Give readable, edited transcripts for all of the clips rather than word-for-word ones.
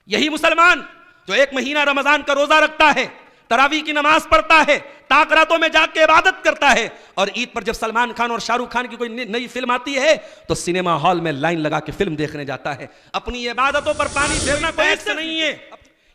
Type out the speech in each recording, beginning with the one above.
یہی مسلمان جو ایک مہینہ رمضان کا روزہ رکھتا ہے، تراویح کی نماز پڑھتا ہے، تاک راتوں میں جاگ کے عبادت کرتا ہے، اور عید پر جب سلمان خان اور شاہ رخ خان کی کوئی نئی فلم آتی ہے تو سینما ہال میں لائن لگا کے فلم دیکھنے جاتا ہے۔ اپنی عبادتوں پر پانی پھیرنا کوئی ایسا نہیں ہے،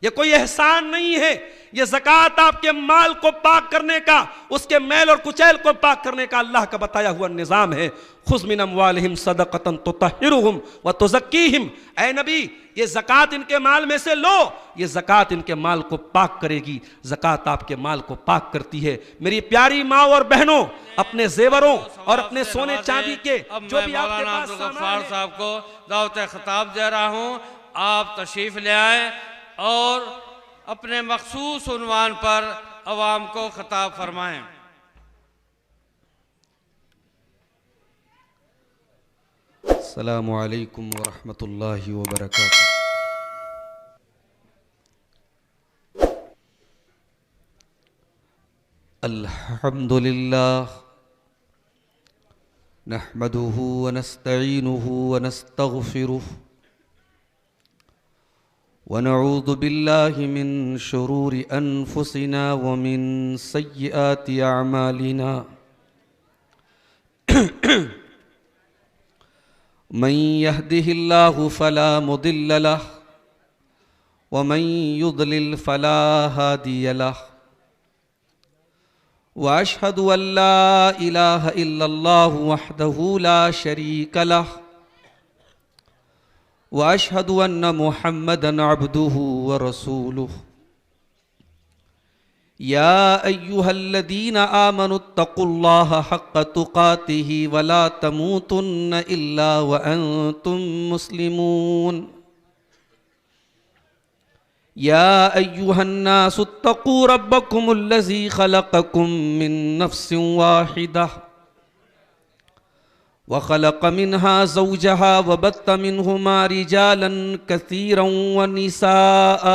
یہ کوئی احسان نہیں ہے، یہ زکوٰۃ آپ کے مال کو پاک کرنے کا، اس کے میل اور کچیل کو پاک کرنے کا اللہ کا بتایا ہوا نظام ہے۔ خذ من اموالہم صدقۃ تطہرہم وتزکیہم، اے نبی یہ زکوٰۃ ان کے مال میں سے لو، یہ زکوٰۃ ان کے مال کو پاک کرے گی، زکوٰۃ آپ کے مال کو پاک کرتی ہے۔ میری پیاری ماں اور بہنوں، اپنے زیوروں اور اپنے سونے چاندی کے جو بھی آپ کے پاس غفار صاحب کو دعوت خطاب دے رہا ہوں، آپ تشریف لے آئیں اور اپنے مخصوص عنوان پر عوام کو خطاب فرمائیں۔ السلام علیکم ورحمۃ اللہ وبرکاتہ۔ الحمد للہ نحمده ونستعینه ونستغفره ونعوذ باللہ من شرور انفسنا ومن سیئات اعمالنا من يهده الله فلا مضل له ومن يضلل فلا هادي له واشهد ان لا اله الا الله وحده لا شريك له واشهد ان محمدا عبده ورسوله يا ايها الذين امنوا اتقوا الله حق تقاته ولا تموتن الا وانتم مسلمون يا ايها الناس اتقوا ربكم الذي خلقكم من نفس واحده وخلق منها زوجها وبث منهما رجالا كثيرا ونساء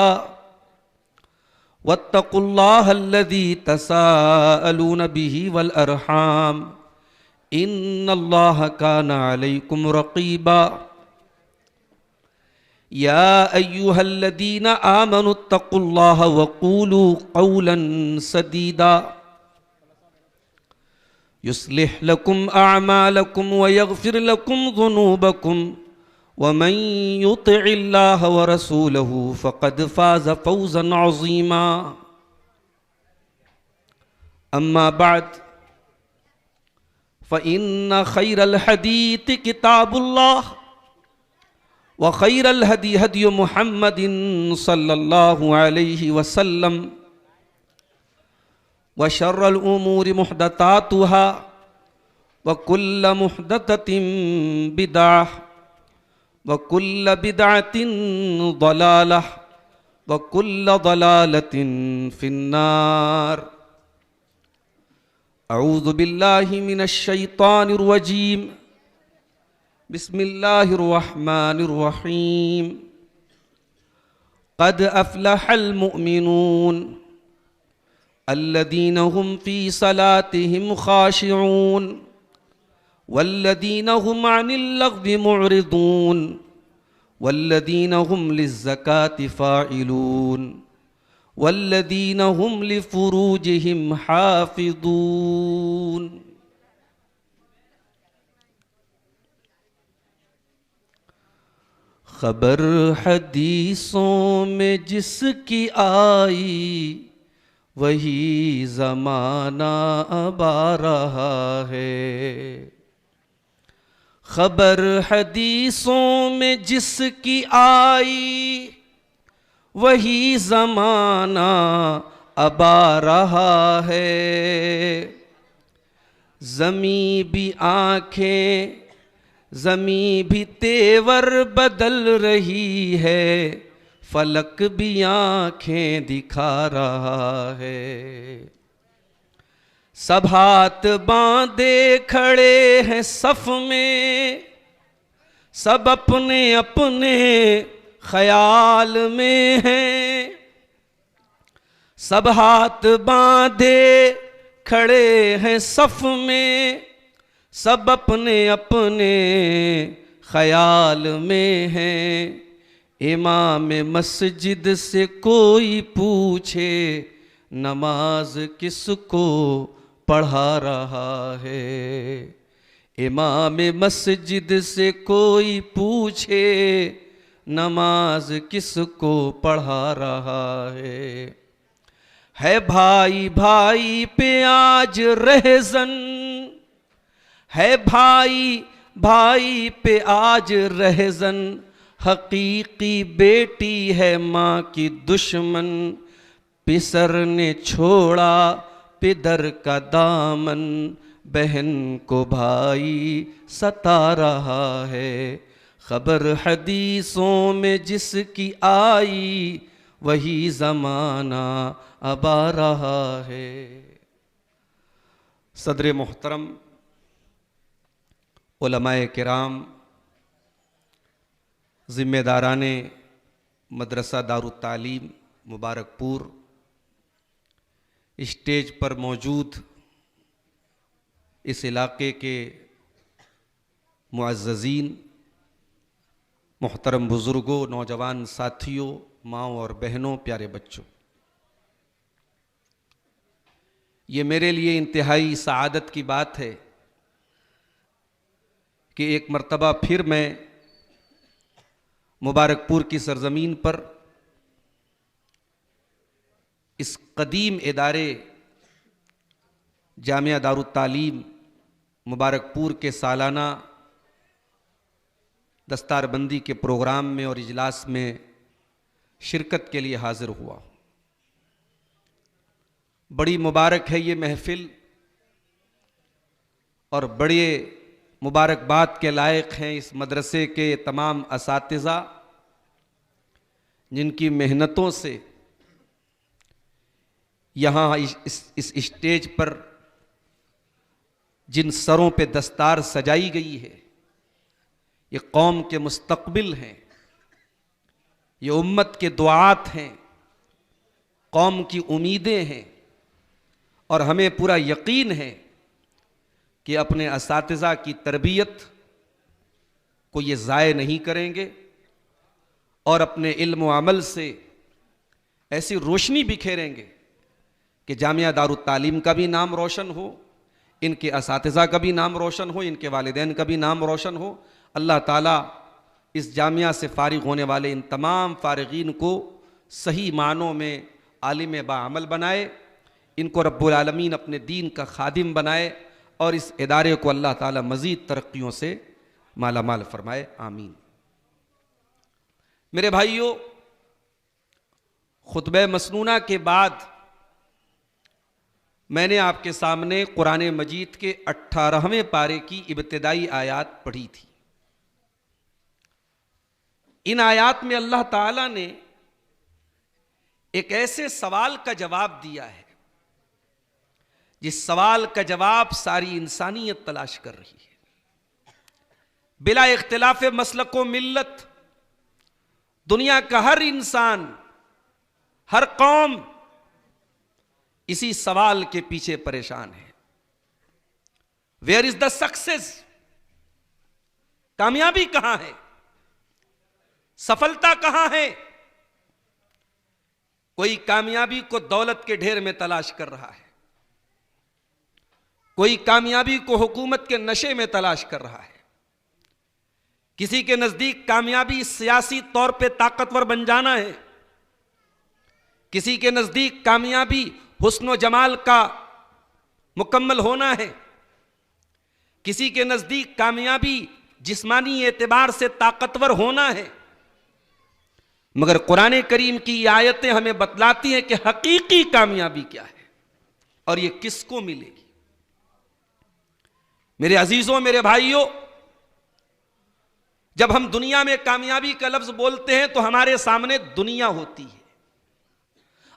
واتقوا الله الذي تساءلون به والأرحام إن الله كان عليكم رقيبا يا أيها الذين آمنوا اتقوا الله وقولوا قولا سديدا يصلح لكم أعمالكم ويغفر لكم ذنوبكم ومن يطع الله ورسوله فقد فاز فوزا عظيما أما بعد فإن خير الحديث كتاب الله وخير الهدي هدي محمد صلى الله عليه وسلم وشر الأمور محدثاتها وكل محدثة بدعة وكل بدعة ضلالة وكل ضلالة في النار أعوذ بالله من الشيطان الرجيم بسم الله الرحمن الرحيم قد أفلح المؤمنون الذين هم في صلاتهم خاشعون والذين هم عن اللغو معرضون والذين هم للزكاة فاعلون والذين هم لفروجهم حافظون خبر حدیثوں میں جس کی آئی وہی زمانہ اب آ رہا ہے، خبر حدیثوں میں جس کی آئی وہی زمانہ اب آ رہا ہے، زمیں بھی آنکھیں زمیں بھی تیور بدل رہی ہے، فلک بھی آنکھیں دکھا رہا ہے، سب ہاتھ باندھے کھڑے ہیں صف میں، سب اپنے اپنے خیال میں ہیں، سب ہاتھ باندھے کھڑے ہیں صف میں، سب اپنے اپنے خیال میں ہیں، امام مسجد سے کوئی پوچھے نماز کس کو پڑھا رہا ہے، امام مسجد سے کوئی پوچھے نماز کس کو پڑھا رہا ہے بھائی بھائی پہ آج رہزن، ہے بھائی بھائی پہ آج رہزن، حقیقی بیٹی ہے ماں کی دشمن، پسر نے چھوڑا پدر کا دامن، بہن کو بھائی ستا رہا ہے، خبر حدیثوں میں جس کی آئی وہی زمانہ اب آ رہا ہے۔ صدر محترم، علماء کرام، ذمہ داران مدرسہ دارالتعلیم مبارک پور، اسٹیج پر موجود اس علاقے کے معززین، محترم بزرگوں، نوجوان ساتھیوں، ماؤں اور بہنوں، پیارے بچوں، یہ میرے لیے انتہائی سعادت کی بات ہے کہ ایک مرتبہ پھر میں مبارک پور کی سرزمین پر اس قدیم ادارے جامعہ دارالتعلیم مبارک پور کے سالانہ دستار بندی کے پروگرام میں اور اجلاس میں شرکت کے لیے حاضر ہوا۔ بڑی مبارک ہے یہ محفل، اور بڑے مبارکباد کے لائق ہیں اس مدرسے کے تمام اساتذہ، جن کی محنتوں سے یہاں اس اسٹیج پر جن سروں پہ دستار سجائی گئی ہے، یہ قوم کے مستقبل ہیں، یہ امت کے دعات ہیں، قوم کی امیدیں ہیں، اور ہمیں پورا یقین ہے کہ اپنے اساتذہ کی تربیت کو یہ ضائع نہیں کریں گے، اور اپنے علم و عمل سے ایسی روشنی بکھیریں گے کہ جامعہ دارالتعلیم کا بھی نام روشن ہو، ان کے اساتذہ کا بھی نام روشن ہو، ان کے والدین کا بھی نام روشن ہو۔ اللہ تعالیٰ اس جامعہ سے فارغ ہونے والے ان تمام فارغین کو صحیح معنوں میں عالم باعمل بنائے، ان کو رب العالمین اپنے دین کا خادم بنائے، اور اس ادارے کو اللہ تعالیٰ مزید ترقیوں سے مالا مال فرمائے، آمین۔ میرے بھائیوں، خطبہ مسنونہ کے بعد میں نے آپ کے سامنے قرآن مجید کے 18ویں پارے کی ابتدائی آیات پڑھی تھی۔ ان آیات میں اللہ تعالیٰ نے ایک ایسے سوال کا جواب دیا ہے جس سوال کا جواب ساری انسانیت تلاش کر رہی ہے، بلا اختلاف مسلک و ملت۔ دنیا کا ہر انسان، ہر قوم اسی سوال کے پیچھے پریشان ہے، ویئر از دا سکسیس؟ کامیابی کہاں ہے؟ سفلتا کہاں ہے؟ کوئی کامیابی کو دولت کے ڈھیر میں تلاش کر رہا ہے، کوئی کامیابی کو حکومت کے نشے میں تلاش کر رہا ہے، کسی کے نزدیک کامیابی سیاسی طور پہ طاقتور بن جانا ہے، کسی کے نزدیک کامیابی حسن و جمال کا مکمل ہونا ہے، کسی کے نزدیک کامیابی جسمانی اعتبار سے طاقتور ہونا ہے۔ مگر قرآن کریم کی یہ آیتیں ہمیں بتلاتی ہیں کہ حقیقی کامیابی کیا ہے اور یہ کس کو ملے گی۔ میرے عزیزوں، میرے بھائیوں، جب ہم دنیا میں کامیابی کا لفظ بولتے ہیں تو ہمارے سامنے دنیا ہوتی ہے،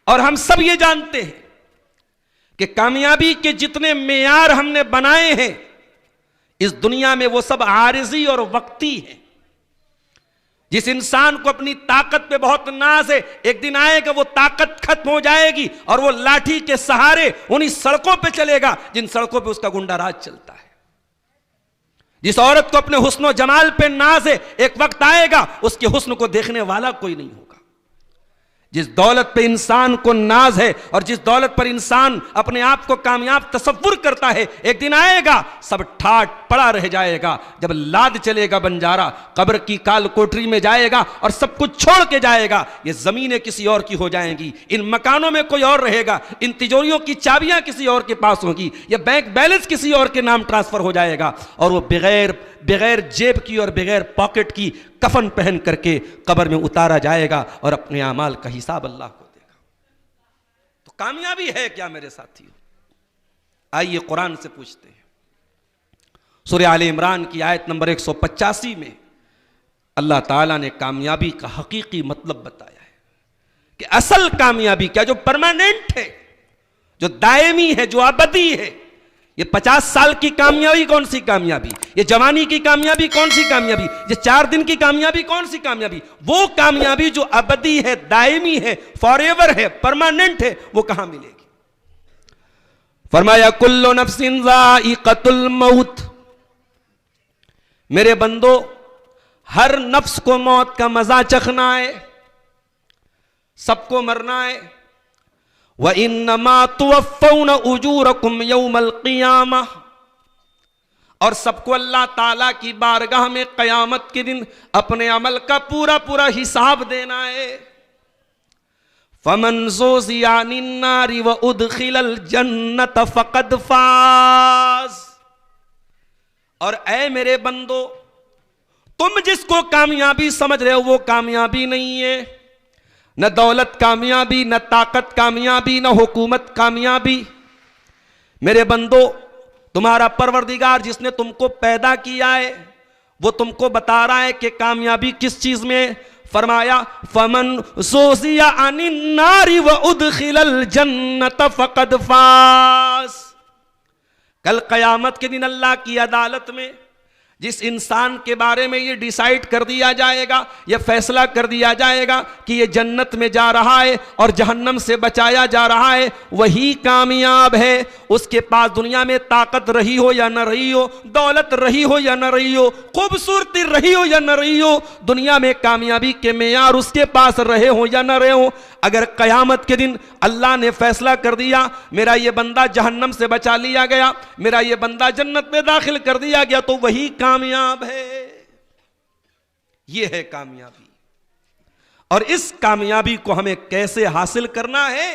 اور ہم سب یہ جانتے ہیں کہ کامیابی کے جتنے معیار ہم نے بنائے ہیں اس دنیا میں وہ سب عارضی اور وقتی ہیں۔ جس انسان کو اپنی طاقت پہ بہت ناز ہے، ایک دن آئے گا وہ طاقت ختم ہو جائے گی اور وہ لاٹھی کے سہارے انہی سڑکوں پہ چلے گا جن سڑکوں پہ اس کا گنڈا راج چلتا ہے۔ جس عورت کو اپنے حسن و جمال پہ ناز ہے، ایک وقت آئے گا اس کے حسن کو دیکھنے والا کوئی نہیں ہوگا۔ جس دولت پہ انسان کو ناز ہے اور جس دولت پر انسان اپنے آپ کو کامیاب تصور کرتا ہے، ایک دن آئے گا سب ٹھاٹ پڑا رہ جائے گا۔ جب لاد چلے گا بنجارا، قبر کی کال کوٹری میں جائے گا اور سب کچھ چھوڑ کے جائے گا، یہ زمینیں کسی اور کی ہو جائیں گی، ان مکانوں میں کوئی اور رہے گا، ان تجوریوں کی چابیاں کسی اور کے پاس ہوں گی، یہ بینک بیلنس کسی اور کے نام ٹرانسفر ہو جائے گا، اور وہ بغیر جیب کی اور بغیر پاکٹ کی کفن پہن کر کے قبر میں اتارا جائے گا اور اپنے اعمال کا حساب اللہ کو دے گا۔ تو کامیابی ہے کیا میرے ساتھیو؟ آئیے قرآن سے پوچھتے ہیں۔ سورہ آل عمران کی آیت نمبر 185 میں اللہ تعالیٰ نے کامیابی کا حقیقی مطلب بتایا ہے کہ اصل کامیابی کیا، جو پرماننٹ ہے، جو دائمی ہے، جو ابدی ہے۔ یہ 50 سال کی کامیابی کون سی کامیابی، یہ جوانی کی کامیابی کون سی کامیابی، یہ 4 دن کی کامیابی کون سی کامیابی، وہ کامیابی جو ابدی ہے، دائمی ہے، فار ایور ہے، پرماننٹ ہے، وہ کہاں ملے گی؟ فرمایا کل نفس ذائقۃ الموت، میرے بندو ہر نفس کو موت کا مزہ چکھنا ہے، سب کو مرنا ہے۔ وَإِنَّمَا تُوَفَّوْنَ أُجُورَكُمْ يَوْمَ الْقِيَامَةِ، اور سب کو اللہ تعالیٰ کی بارگاہ میں قیامت کے دن اپنے عمل کا پورا حساب دینا ہے۔ فَمَنْ زُحْزِحَ عَنِ النَّارِ وَأُدْخِلَ الْجَنَّةَ فَقَدْ فَازَ۔ اور اے میرے بندو، تم جس کو کامیابی سمجھ رہے ہو وہ کامیابی نہیں ہے، نہ دولت کامیابی، نہ طاقت کامیابی، نہ حکومت کامیابی۔ میرے بندو، تمہارا پروردگار جس نے تم کو پیدا کیا ہے وہ تم کو بتا رہا ہے کہ کامیابی کس چیز میں۔ فرمایا فَمَنْ زُحْزِحَ عَنِ النَّارِ وَأُدْخِلَ الْجَنَّةَ فَقَدْ فَازَ۔ کل قیامت کے دن اللہ کی عدالت میں جس انسان کے بارے میں یہ ڈیسائیڈ کر دیا جائے گا، یہ فیصلہ کر دیا جائے گا کہ یہ جنت میں جا رہا ہے اور جہنم سے بچایا جا رہا ہے، وہی کامیاب ہے۔ اس کے پاس دنیا میں طاقت رہی ہو یا نہ رہی ہو، دولت رہی ہو یا نہ رہی ہو، خوبصورتی رہی ہو یا نہ رہی ہو، دنیا میں کامیابی کے معیار اس کے پاس رہے ہو یا نہ رہے ہو، اگر قیامت کے دن اللہ نے فیصلہ کر دیا میرا یہ بندہ جہنم سے بچا لیا گیا، میرا یہ بندہ جنت میں داخل کر دیا گیا، تو وہی کامیاب ہے۔ یہ ہے کامیابی، اور اس کامیابی کو ہمیں کیسے حاصل کرنا ہے،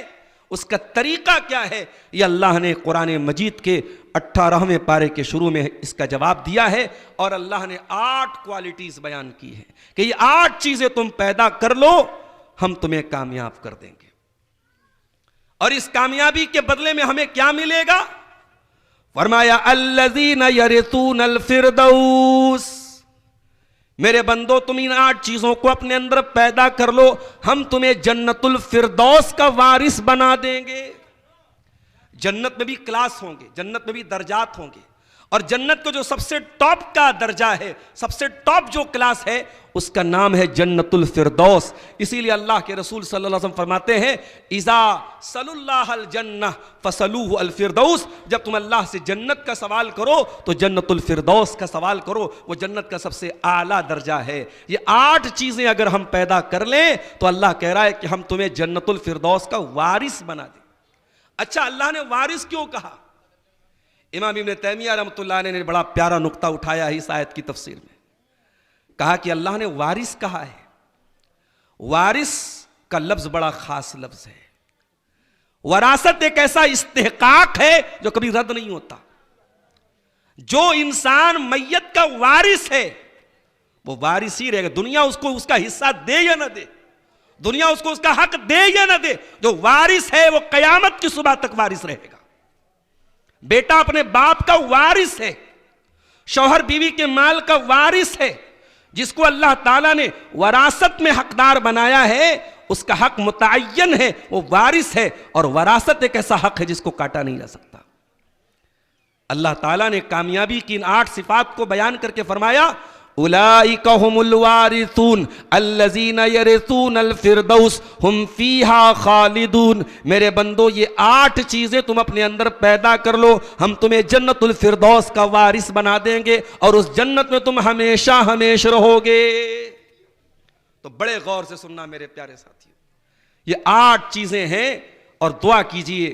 اس کا طریقہ کیا ہے، یہ اللہ نے قرآن مجید کے 18ویں پارے کے شروع میں اس کا جواب دیا ہے، اور اللہ نے 8 کوالٹیز بیان کی ہیں کہ یہ 8 چیزیں تم پیدا کر لو، ہم تمہیں کامیاب کر دیں گے۔ اور اس کامیابی کے بدلے میں ہمیں کیا ملے گا؟ فرمایا الذین یرثون الفردوس، میرے بندو تم ان 8 چیزوں کو اپنے اندر پیدا کر لو، ہم تمہیں جنت الفردوس کا وارث بنا دیں گے۔ جنت میں بھی کلاس ہوں گے، جنت میں بھی درجات ہوں گے، اور جنت کو جو سب سے ٹاپ کا درجہ ہے، سب سے ٹاپ جو کلاس ہے، اس کا نام ہے جنت الفردوس۔ اسی لیے اللہ کے رسول صلی اللہ علیہ وسلم فرماتے ہیں اذا سلوا اللہ الجنہ فسلوہ الفردوس، جب تم اللہ سے جنت کا سوال کرو تو جنت الفردوس کا سوال کرو، وہ جنت کا سب سے اعلیٰ درجہ ہے۔ یہ 8 چیزیں اگر ہم پیدا کر لیں تو اللہ کہہ رہا ہے کہ ہم تمہیں جنت الفردوس کا وارث بنا دیں۔ اچھا، اللہ نے وارث کیوں کہا؟ امام ابن تیمیہ رحمۃ اللہ علیہ نے بڑا پیارا نقطہ اٹھایا ہے اس آیت کی تفسیر میں، کہا کہ اللہ نے وارث کہا ہے، وارث کا لفظ بڑا خاص لفظ ہے۔ وراثت ایک ایسا استحقاق ہے جو کبھی رد نہیں ہوتا۔ جو انسان میت کا وارث ہے وہ وارث ہی رہے گا، دنیا اس کو اس کا حصہ دے یا نہ دے، دنیا اس کو اس کا حق دے یا نہ دے، جو وارث ہے وہ قیامت کی صبح تک وارث رہے گا۔ بیٹا اپنے باپ کا وارث ہے، شوہر بیوی کے مال کا وارث ہے۔ جس کو اللہ تعالیٰ نے وراثت میں حقدار بنایا ہے اس کا حق متعین ہے، وہ وارث ہے، اور وراثت ایک ایسا حق ہے جس کو کاٹا نہیں جا سکتا۔ اللہ تعالیٰ نے کامیابی کی ان 8 صفات کو بیان کر کے فرمایا اولئک هم الوارثون الذین یرثون الفردوس هم فیہا خالدون. میرے بندو یہ 8 چیزیں تم اپنے اندر پیدا کر لو, ہم تمہیں جنت الفردوس کا وارث بنا دیں گے اور اس جنت میں تم ہمیشہ ہمیشہ رہو گے. تو بڑے غور سے سننا میرے پیارے ساتھیو, یہ 8 چیزیں ہیں. اور دعا کیجئے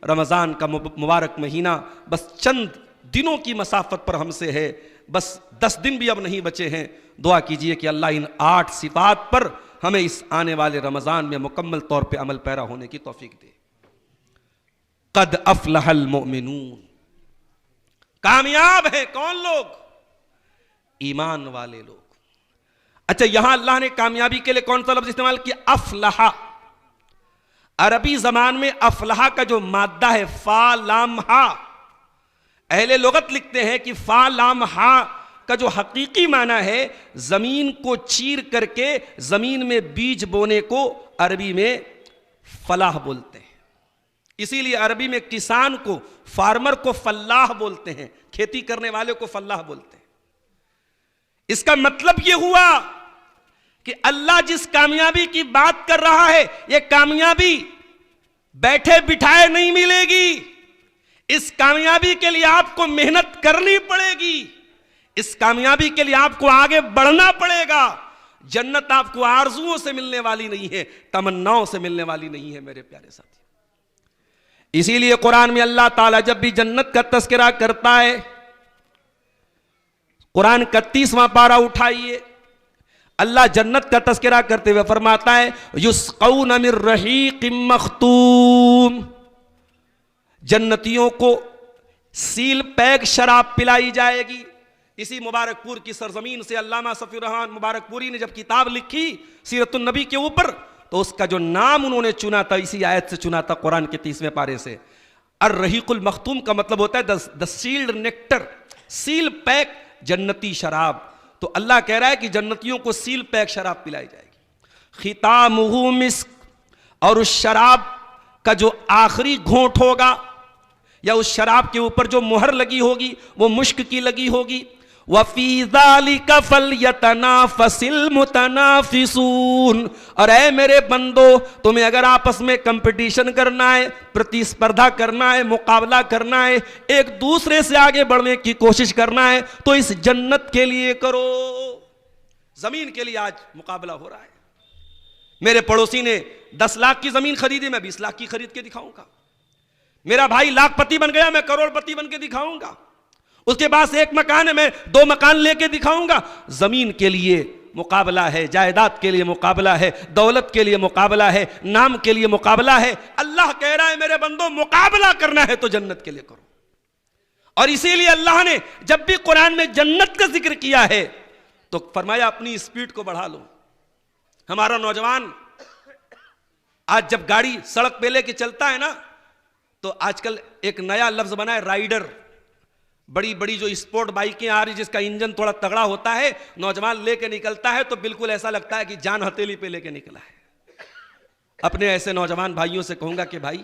رمضان کا مبارک مہینہ بس چند دنوں کی مسافت پر ہم سے ہے, بس 10 دن بھی اب نہیں بچے ہیں. دعا کیجئے کہ اللہ ان 8 صفات پر ہمیں اس آنے والے رمضان میں مکمل طور پہ عمل پیرا ہونے کی توفیق دے. قد افلح المؤمنون, کامیاب ہیں کون لوگ؟ ایمان والے لوگ. اچھا یہاں اللہ نے کامیابی کے لیے کون سا لفظ استعمال کیا؟ افلح. عربی زبان میں افلح کا جو مادہ ہے فا لام ہا, اہل لغت لکھتے ہیں کہ فا لام ہا کا جو حقیقی معنی ہے زمین کو چیر کر کے زمین میں بیج بونے کو عربی میں فلاح بولتے ہیں. اسی لیے عربی میں کسان کو, فارمر کو فلاح بولتے ہیں, کھیتی کرنے والے کو فلاح بولتے ہیں. اس کا مطلب یہ ہوا کہ اللہ جس کامیابی کی بات کر رہا ہے یہ کامیابی بیٹھے بٹھائے نہیں ملے گی. اس کامیابی کے لیے آپ کو محنت کرنی پڑے گی, اس کامیابی کے لیے آپ کو آگے بڑھنا پڑے گا. جنت آپ کو آرزوؤں سے ملنے والی نہیں ہے, تمناؤں سے ملنے والی نہیں ہے میرے پیارے ساتھی. اسی لیے قرآن میں اللہ تعالیٰ جب بھی جنت کا تذکرہ کرتا ہے, قرآن 31واں پارہ اٹھائیے, اللہ جنت کا تذکرہ کرتے ہوئے فرماتا ہے یسقون من رحیق مختوم, جنتیوں کو سیل پیک شراب پلائی جائے گی. اسی مبارک پور کی سرزمین سے علامہ صفی الرحمان مبارک پوری نے جب کتاب لکھی سیرت النبی کے اوپر تو اس کا جو نام انہوں نے چنا تھا اسی آیت سے چنا تھا, قرآن کے 30ویں پارے سے. الرحیق المختوم کا مطلب ہوتا ہے دا سیلڈ نیکٹر, سیل پیک جنتی شراب. تو اللہ کہہ رہا ہے کہ جنتیوں کو سیل پیک شراب پلائی جائے گی. ختامہ مسک, اور اس شراب کا جو آخری گھونٹ ہوگا یا اس شراب کے اوپر جو مہر لگی ہوگی وہ مشک کی لگی ہوگی. وَفِي ذَلِكَ فَلْيَتَنَافَسِ الْمُتَنَافِسُونَ, اور اے میرے بندو تمہیں اگر آپس میں کمپٹیشن کرنا ہے, پرتیسپردھا کرنا ہے, مقابلہ کرنا ہے, ایک دوسرے سے آگے بڑھنے کی کوشش کرنا ہے تو اس جنت کے لیے کرو. زمین کے لیے آج مقابلہ ہو رہا ہے. میرے پڑوسی نے 10 لاکھ کی زمین خریدی, میں 20 لاکھ کی خرید کے دکھاؤں گا. میرا بھائی لاکھ پتی بن گیا, میں کروڑ پتی بن کے دکھاؤں گا. اس کے پاس 1 مکان ہے, میں 2 مکان لے کے دکھاؤں گا. زمین کے لیے مقابلہ ہے, جائیداد کے لیے مقابلہ ہے, دولت کے لیے مقابلہ ہے, نام کے لیے مقابلہ ہے. اللہ کہہ رہا ہے میرے بندو مقابلہ کرنا ہے تو جنت کے لیے کرو. اور اسی لیے اللہ نے جب بھی قرآن میں جنت کا ذکر کیا ہے تو فرمایا اپنی سپیڈ کو بڑھا لو. ہمارا نوجوان آج جب گاڑی سڑک پہ لے کے چلتا ہے نا تو آج کل ایک نیا لفظ بنا ہے رائڈر. بڑی بڑی جو اسپورٹ بائیکیں آ رہی جس کا انجن تھوڑا تگڑا ہوتا ہے, نوجوان لے کے نکلتا ہے تو بالکل ایسا لگتا ہے کہ جان ہتھیلی پہ لے کے نکلا ہے. اپنے ایسے نوجوان بھائیوں سے کہوں گا کہ بھائی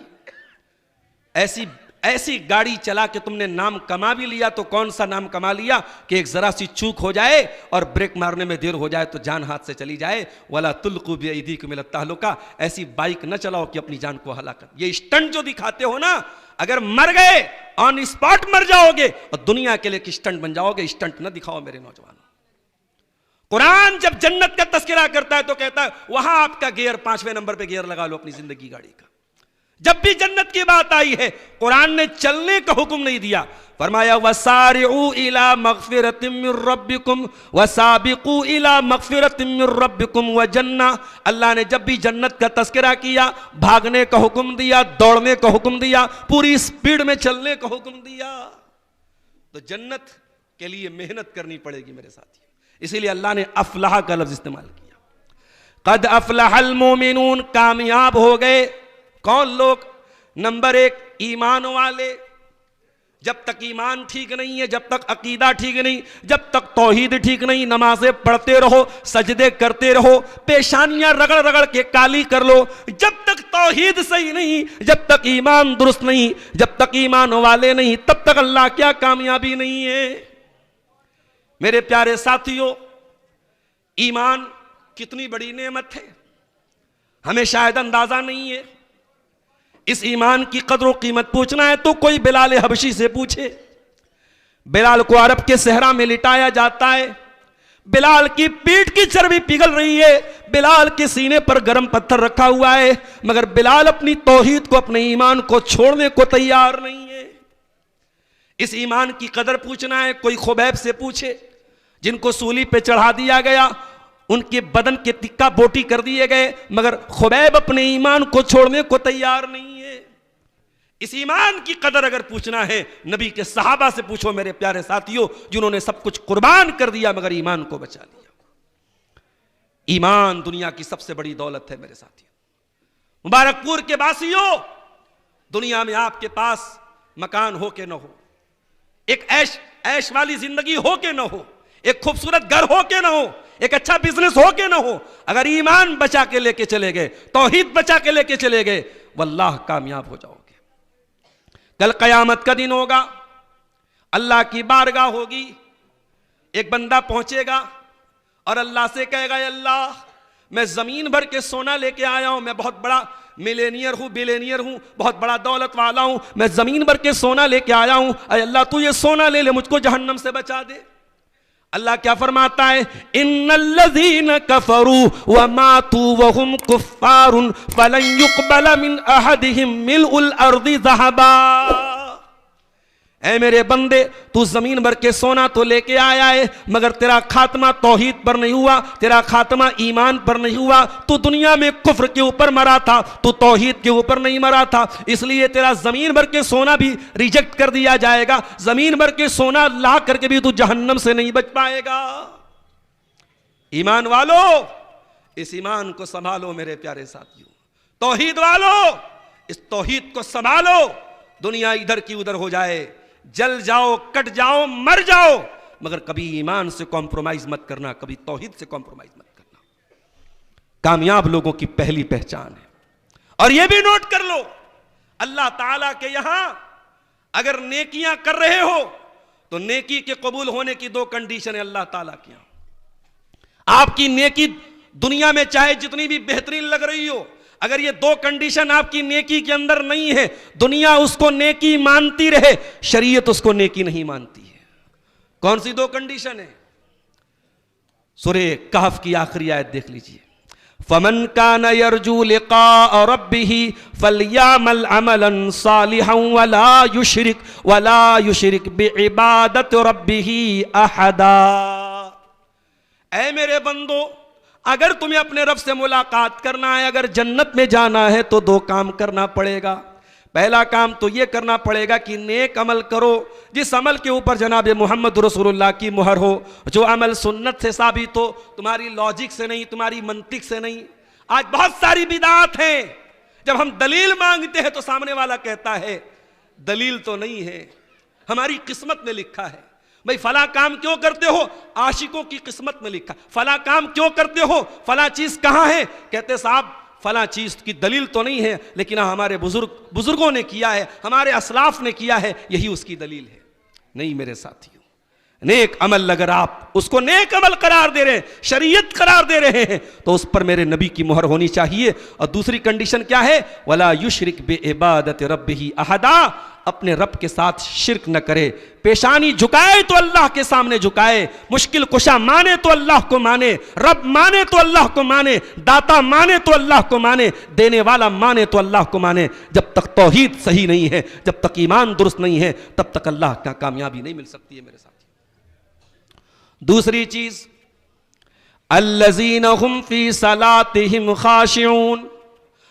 ایسی گاڑی چلا کے تم نے نام کما بھی لیا تو کون سا نام کما لیا کہ ایک ذرا سی چوک ہو جائے اور بریک مارنے میں دیر ہو جائے تو جان ہاتھ سے چلی جائے. وَلَا تُلْقُوا بِأَيْدِيكُمْ إِلَى التَّهْلُكَةِ, ایسی بائک نہ چلاؤ کہ اپنی جان کو ہلاک. یہ اسٹنٹ جو دکھاتے ہو نا, اگر مر گئے آن اسپاٹ مر جاؤ گے اور دنیا کے لیے ایک اسٹنٹ بن جاؤ گے. اسٹنٹ نہ دکھاؤ میرے نوجوانوں. قرآن جب جنت کا تذکرہ کرتا ہے تو کہتا ہے وہاں آپ کا گیئر 5ویں نمبر پہ گیئر لگا لو اپنی زندگی گاڑی کا. جب بھی جنت کی بات آئی ہے قرآن نے چلنے کا حکم نہیں دیا, فرمایا وَسَارِعُوا إِلَى مَغْفِرَةٍ مِّن رَبِّكُمْ وَسَابِقُوا إِلَى مَغْفِرَةٍ مِّن رَبِّكُمْ وَجَنَّةٍ. اللہ نے جب بھی جنت کا تذکرہ کیا بھاگنے کا حکم دیا, دوڑنے کا حکم دیا, پوری سپیڈ میں چلنے کا حکم دیا. تو جنت کے لیے محنت کرنی پڑے گی میرے ساتھی. اسی لیے اللہ نے افلح کا لفظ استعمال کیا. قد افلح المومنون, کامیاب ہو گئے کون لوگ؟ نمبر 1 ایمان والے. جب تک ایمان ٹھیک نہیں ہے, جب تک عقیدہ ٹھیک نہیں, جب تک توحید ٹھیک نہیں, نمازیں پڑھتے رہو, سجدے کرتے رہو, پیشانیاں رگڑ رگڑ کے کالی کر لو, جب تک توحید صحیح نہیں, جب تک ایمان درست نہیں, جب تک ایمان والے نہیں, تب تک اللہ کیا کامیابی نہیں ہے. میرے پیارے ساتھیوں ایمان کتنی بڑی نعمت ہے، ہمیں شاید اندازہ نہیں ہے۔ اس ایمان کی قدر و قیمت پوچھنا ہے تو کوئی بلال حبشی سے پوچھے۔ بلال کو عرب کے صحرا میں لٹایا جاتا ہے، بلال کی پیٹھ کی چربی پگھل رہی ہے، بلال کے سینے پر گرم پتھر رکھا ہوا ہے، مگر بلال اپنی توحید کو، اپنے ایمان کو چھوڑنے کو تیار نہیں ہے۔ اس ایمان کی قدر پوچھنا ہے، کوئی خبیب سے پوچھے، جن کو سولی پہ چڑھا دیا گیا، ان کے بدن کے تکہ بوٹی کر دیے گئے، مگر خبیب اپنے ایمان کو چھوڑنے کو تیار نہیں ہے۔ اس ایمان کی قدر اگر پوچھنا ہے، نبی کے صحابہ سے پوچھو میرے پیارے ساتھیوں، جنہوں نے سب کچھ قربان کر دیا مگر ایمان کو بچا لیا۔ ایمان دنیا کی سب سے بڑی دولت ہے میرے ساتھیوں۔ مبارک پور کے باسیوں، دنیا میں آپ کے پاس مکان ہو کہ نہ ہو، ایک عیش والی زندگی ہو کہ نہ ہو، ایک خوبصورت گھر ہو کہ نہ ہو، ایک اچھا بزنس ہو کہ نہ ہو، اگر ایمان بچا کے لے کے چلے گئے، توحید بچا کے لے کے چلے گئے، واللہ کامیاب ہو جاؤ گے۔ کل قیامت کا دن ہوگا، اللہ کی بارگاہ ہوگی، ایک بندہ پہنچے گا اور اللہ سے کہے گا، اللہ میں زمین بھر کے سونا لے کے آیا ہوں، میں بہت بڑا ملینئر ہوں، بلینئر ہوں، بہت بڑا دولت والا ہوں، میں زمین بھر کے سونا لے کے آیا ہوں، اے اللہ تو یہ سونا لے لے، مجھ کو جہنم سے بچا دے۔ اللہ کیا فرماتا ہے؟ ان الذین کفروا وماتوا وهم کفار فلن يقبل من احدهم ملء الارض ذهبا۔ اے میرے بندے، تو زمین بھر کے سونا تو لے کے آیا ہے، مگر تیرا خاتمہ توحید پر نہیں ہوا، تیرا خاتمہ ایمان پر نہیں ہوا، تو دنیا میں کفر کے اوپر مرا تھا، تو توحید کے اوپر نہیں مرا تھا، اس لیے تیرا زمین بھر کے سونا بھی ریجیکٹ کر دیا جائے گا، زمین بھر کے سونا لا کر کے بھی تو جہنم سے نہیں بچ پائے گا۔ ایمان والو، اس ایمان کو سنبھالو میرے پیارے ساتھیوں، توحید والو اس توحید کو سنبھالو، دنیا ادھر کی ادھر ہو جائے، جل جاؤ، کٹ جاؤ، مر جاؤ، مگر کبھی ایمان سے کمپرومائز مت کرنا، کبھی توحید سے کمپرومائز مت کرنا۔ کامیاب لوگوں کی پہلی پہچان ہے۔ اور یہ بھی نوٹ کر لو، اللہ تعالیٰ کے یہاں اگر نیکیاں کر رہے ہو تو نیکی کے قبول ہونے کی دو کنڈیشن ہے اللہ تعالیٰ کے یہاں۔ آپ کی نیکی دنیا میں چاہے جتنی بھی بہترین لگ رہی ہو، اگر یہ دو کنڈیشن آپ کی نیکی کے اندر نہیں ہے، دنیا اس کو نیکی مانتی رہے، شریعت اس کو نیکی نہیں مانتی ہے۔ کون سی دو کنڈیشن ہے؟ سورہ کہف کی آخری آیت دیکھ لیجئے، فَمَنْ كَانَ يَرْجُو لِقَاءَ رَبِّهِ فَلْيَعْمَلْ عَمَلًا صَالِحًا وَلَا يُشْرِكْ بِعِبَادَةِ رَبِّهِ أَحَدًا۔ اے میرے بندو، اگر تمہیں اپنے رب سے ملاقات کرنا ہے، اگر جنت میں جانا ہے تو دو کام کرنا پڑے گا۔ پہلا کام تو یہ کرنا پڑے گا کہ نیک عمل کرو، جس عمل کے اوپر جناب محمد رسول اللہ کی مہر ہو، جو عمل سنت سے ثابت ہو، تمہاری لاجک سے نہیں، تمہاری منطق سے نہیں۔ آج بہت ساری بدعات ہیں، جب ہم دلیل مانگتے ہیں تو سامنے والا کہتا ہے دلیل تو نہیں ہے، ہماری قسمت میں لکھا ہے۔ بھئی فلاں کام کیوں کرتے ہو؟ عاشقوں کی قسمت میں لکھا۔ فلاں کام کیوں کرتے ہو؟ فلاں چیز کہاں ہے؟ کہتے صاحب فلاں چیز کی دلیل تو نہیں ہے، لیکن ہمارے بزرگوں نے کیا ہے، ہمارے اسلاف نے کیا ہے، یہی اس کی دلیل ہے۔ نہیں میرے ساتھیوں، نیک عمل اگر آپ اس کو نیک عمل قرار دے رہے ہیں، شریعت قرار دے رہے ہیں، تو اس پر میرے نبی کی مہر ہونی چاہیے۔ اور دوسری کنڈیشن کیا ہے؟ وَلَا يُشْرِكْ بِعِبَادَةِ رَبِّهِ أَحَدًا، اپنے رب کے ساتھ شرک نہ کرے، پیشانی جھکائے تو اللہ کے سامنے جھکائے، مشکل کشا مانے تو اللہ کو مانے، رب مانے تو اللہ کو مانے، داتا مانے تو اللہ کو مانے، دینے والا مانے تو اللہ کو مانے۔ جب تک توحید صحیح نہیں ہے، جب تک ایمان درست نہیں ہے، تب تک اللہ کا کامیابی نہیں مل سکتی ہے میرے ساتھ۔ دوسری چیز، الذین هم فی صلاتہم خاشعون،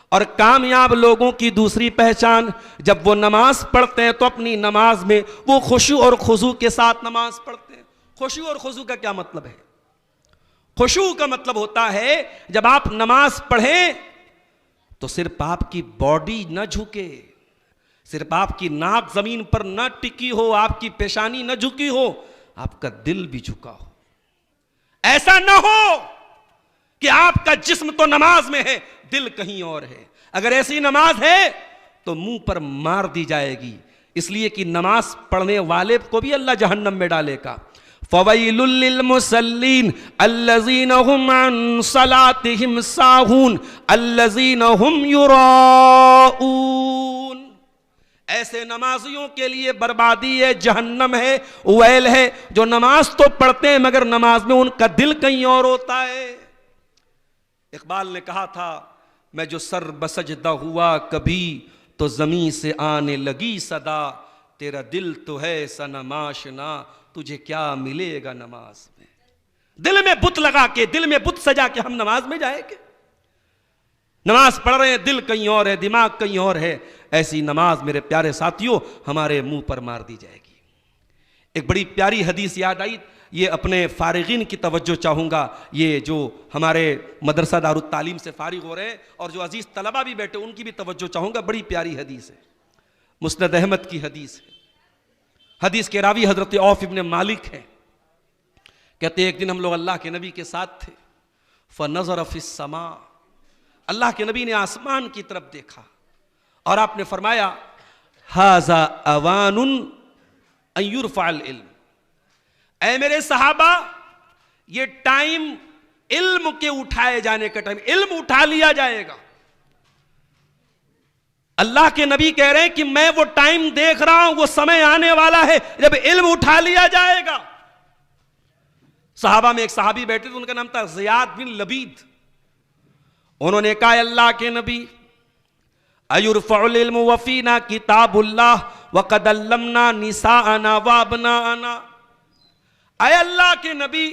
اور کامیاب لوگوں کی دوسری پہچان، جب وہ نماز پڑھتے ہیں تو اپنی نماز میں وہ خشوع اور خضوع کے ساتھ نماز پڑھتے ہیں۔ خشوع اور خضوع کا کیا مطلب ہے؟ خشوع کا مطلب ہوتا ہے جب آپ نماز پڑھیں تو صرف آپ کی باڈی نہ جھکے، صرف آپ کی ناک زمین پر نہ ٹکی ہو، آپ کی پیشانی نہ جھکی ہو، آپ کا دل بھی جھکا ہو۔ ایسا نہ ہو کہ آپ کا جسم تو نماز میں ہے، دل کہیں اور ہے۔ اگر ایسی نماز ہے تو منہ پر مار دی جائے گی، اس لیے کہ نماز پڑھنے والے کو بھی اللہ جہنم میں ڈالے گا۔ فویل للمصلین الذین هم عن صلاتهم ساہون الذین هم یراؤون. ایسے نمازیوں کے لیے بربادی ہے، جہنم ہے، ویل ہے، جو نماز تو پڑھتے ہیں مگر نماز میں ان کا دل کہیں اور ہوتا ہے. اقبال نے کہا تھا میں جو سر بسجدہ ہوا کبھی تو زمین سے آنے لگی صدا، تیرا دل تو ہے صنم آشنا تجھے کیا ملے گا نماز میں. دل میں بت لگا کے، دل میں بت سجا کے ہم نماز میں جائیں گے؟ نماز پڑھ رہے ہیں، دل کہیں اور ہے، دماغ کہیں اور ہے. ایسی نماز میرے پیارے ساتھیوں ہمارے منہ پر مار دی جائے گی. ایک بڑی پیاری حدیث یاد آئی، یہ اپنے فارغین کی توجہ چاہوں گا، یہ جو ہمارے مدرسہ دارالتعلیم سے فارغ ہو رہے ہیں اور جو عزیز طلبہ بھی بیٹھے ان کی بھی توجہ چاہوں گا. بڑی پیاری حدیث ہے، مسند احمد کی حدیث ہے. حدیث کے راوی حضرت عوف ابن مالک ہیں. کہتے ایک دن ہم لوگ اللہ کے نبی کے ساتھ تھے، فنظر فی السماء، اللہ کے نبی نے آسمان کی طرف دیکھا اور آپ نے فرمایا ھذا اوان ان یرفع العلم. اے میرے صحابہ یہ ٹائم علم کے اٹھائے جانے کا ٹائم، علم اٹھا لیا جائے گا. اللہ کے نبی کہہ رہے ہیں کہ میں وہ ٹائم دیکھ رہا ہوں، وہ سمے آنے والا ہے جب علم اٹھا لیا جائے گا. صحابہ میں ایک صحابی بیٹھے تھے، ان کا نام تھا زیاد بن لبید. انہوں نے کہا اللہ کے نبی ایرفع العلم وفینا کتاب اللہ وقد علمنا نساءنا وابناءنا. اے اللہ کے نبی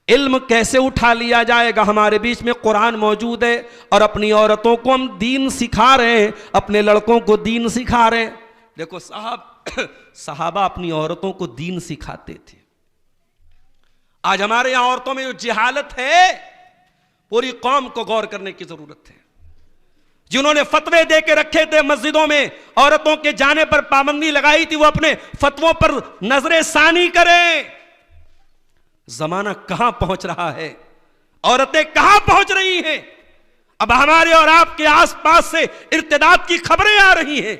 علم کیسے اٹھا لیا جائے گا؟ ہمارے بیچ میں قرآن موجود ہے اور اپنی عورتوں کو ہم دین سکھا رہے ہیں، اپنے لڑکوں کو دین سکھا رہے ہیں. دیکھو صحابہ اپنی عورتوں کو دین سکھاتے تھے. آج ہمارے یہاں عورتوں میں جو جہالت ہے پوری قوم کو غور کرنے کی ضرورت ہے. جنہوں نے فتوے دے کے رکھے تھے مسجدوں میں عورتوں کے جانے پر پابندی لگائی تھی، وہ اپنے فتووں پر نظر ثانی کریں. زمانہ کہاں پہنچ رہا ہے، عورتیں کہاں پہنچ رہی ہیں. اب ہمارے اور آپ کے آس پاس سے ارتداد کی خبریں آ رہی ہیں.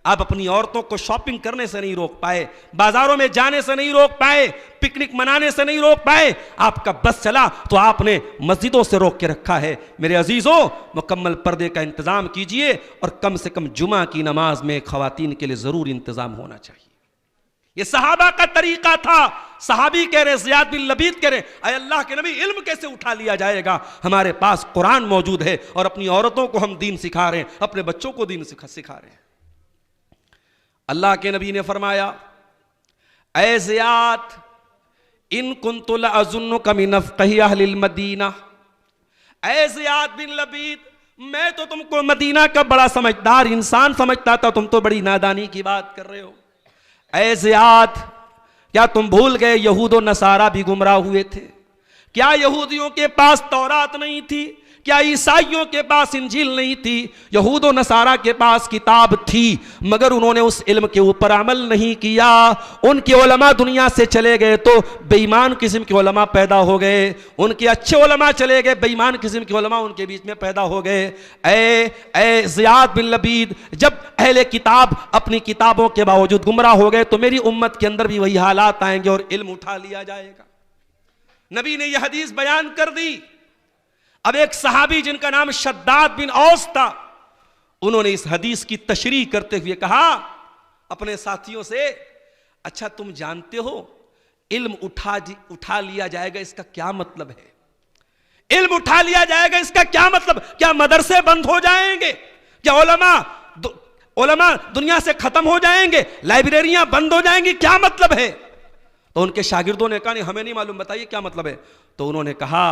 آپ اپنی عورتوں کو شاپنگ کرنے سے نہیں روک پائے، بازاروں میں جانے سے نہیں روک پائے، پکنک منانے سے نہیں روک پائے. آپ کا بس چلا تو آپ نے مسجدوں سے روک کے رکھا ہے. میرے عزیزوں مکمل پردے کا انتظام کیجئے اور کم سے کم جمعہ کی نماز میں خواتین کے لیے ضرور انتظام ہونا چاہیے. یہ صحابہ کا طریقہ تھا. صحابی کہہ رہے، زیاد بن لبید کہہ رہے اے اللہ کے نبی علم کیسے اٹھا لیا جائے گا؟ ہمارے پاس قرآن موجود ہے اور اپنی عورتوں کو ہم دین سکھا رہے ہیں، اپنے بچوں کو دین سکھا رہے ہیں. اللہ کے نبی نے فرمایا اے زیاد ان کنت لأظنک من افقہ اہل المدینہ. اے زیاد بن لبید میں تو تم کو مدینہ کا بڑا سمجھدار انسان سمجھتا تھا، تم تو بڑی نادانی کی بات کر رہے ہو. اے زیاد کیا تم بھول گئے یہود و نصارہ بھی گمراہ ہوئے تھے؟ کیا یہودیوں کے پاس تورات نہیں تھی؟ کیا عیسائیوں کے پاس انجیل نہیں تھی؟ یہود و نصارہ کے پاس کتاب تھی مگر انہوں نے اس علم کے اوپر عمل نہیں کیا. ان کے علماء دنیا سے چلے گئے تو بے ایمان قسم کے علماء پیدا ہو گئے، ان کے اچھے علماء چلے گئے، بے ایمان قسم کے علماء ان کے بیچ میں پیدا ہو گئے. اے زیاد بن لبید جب اہل کتاب اپنی کتابوں کے باوجود گمراہ ہو گئے تو میری امت کے اندر بھی وہی حالات آئیں گے اور علم اٹھا لیا جائے گا. نبی نے یہ حدیث بیان کر دی. اب ایک صحابی جن کا نام شداد بن اوس تھا، انہوں نے اس حدیث کی تشریح کرتے ہوئے کہا اپنے ساتھیوں سے اچھا تم جانتے ہو علم اٹھا لیا جائے گا اس کا کیا مطلب ہے؟ علم اٹھا لیا جائے گا اس کا کیا مطلب؟ کیا مدرسے بند ہو جائیں گے؟ کیا علماء دنیا سے ختم ہو جائیں گے؟ لائبریریاں بند ہو جائیں گی؟ کیا مطلب ہے؟ تو ان کے شاگردوں نے کہا نہیں ہمیں نہیں معلوم، بتائیے کیا مطلب ہے. تو انہوں نے کہا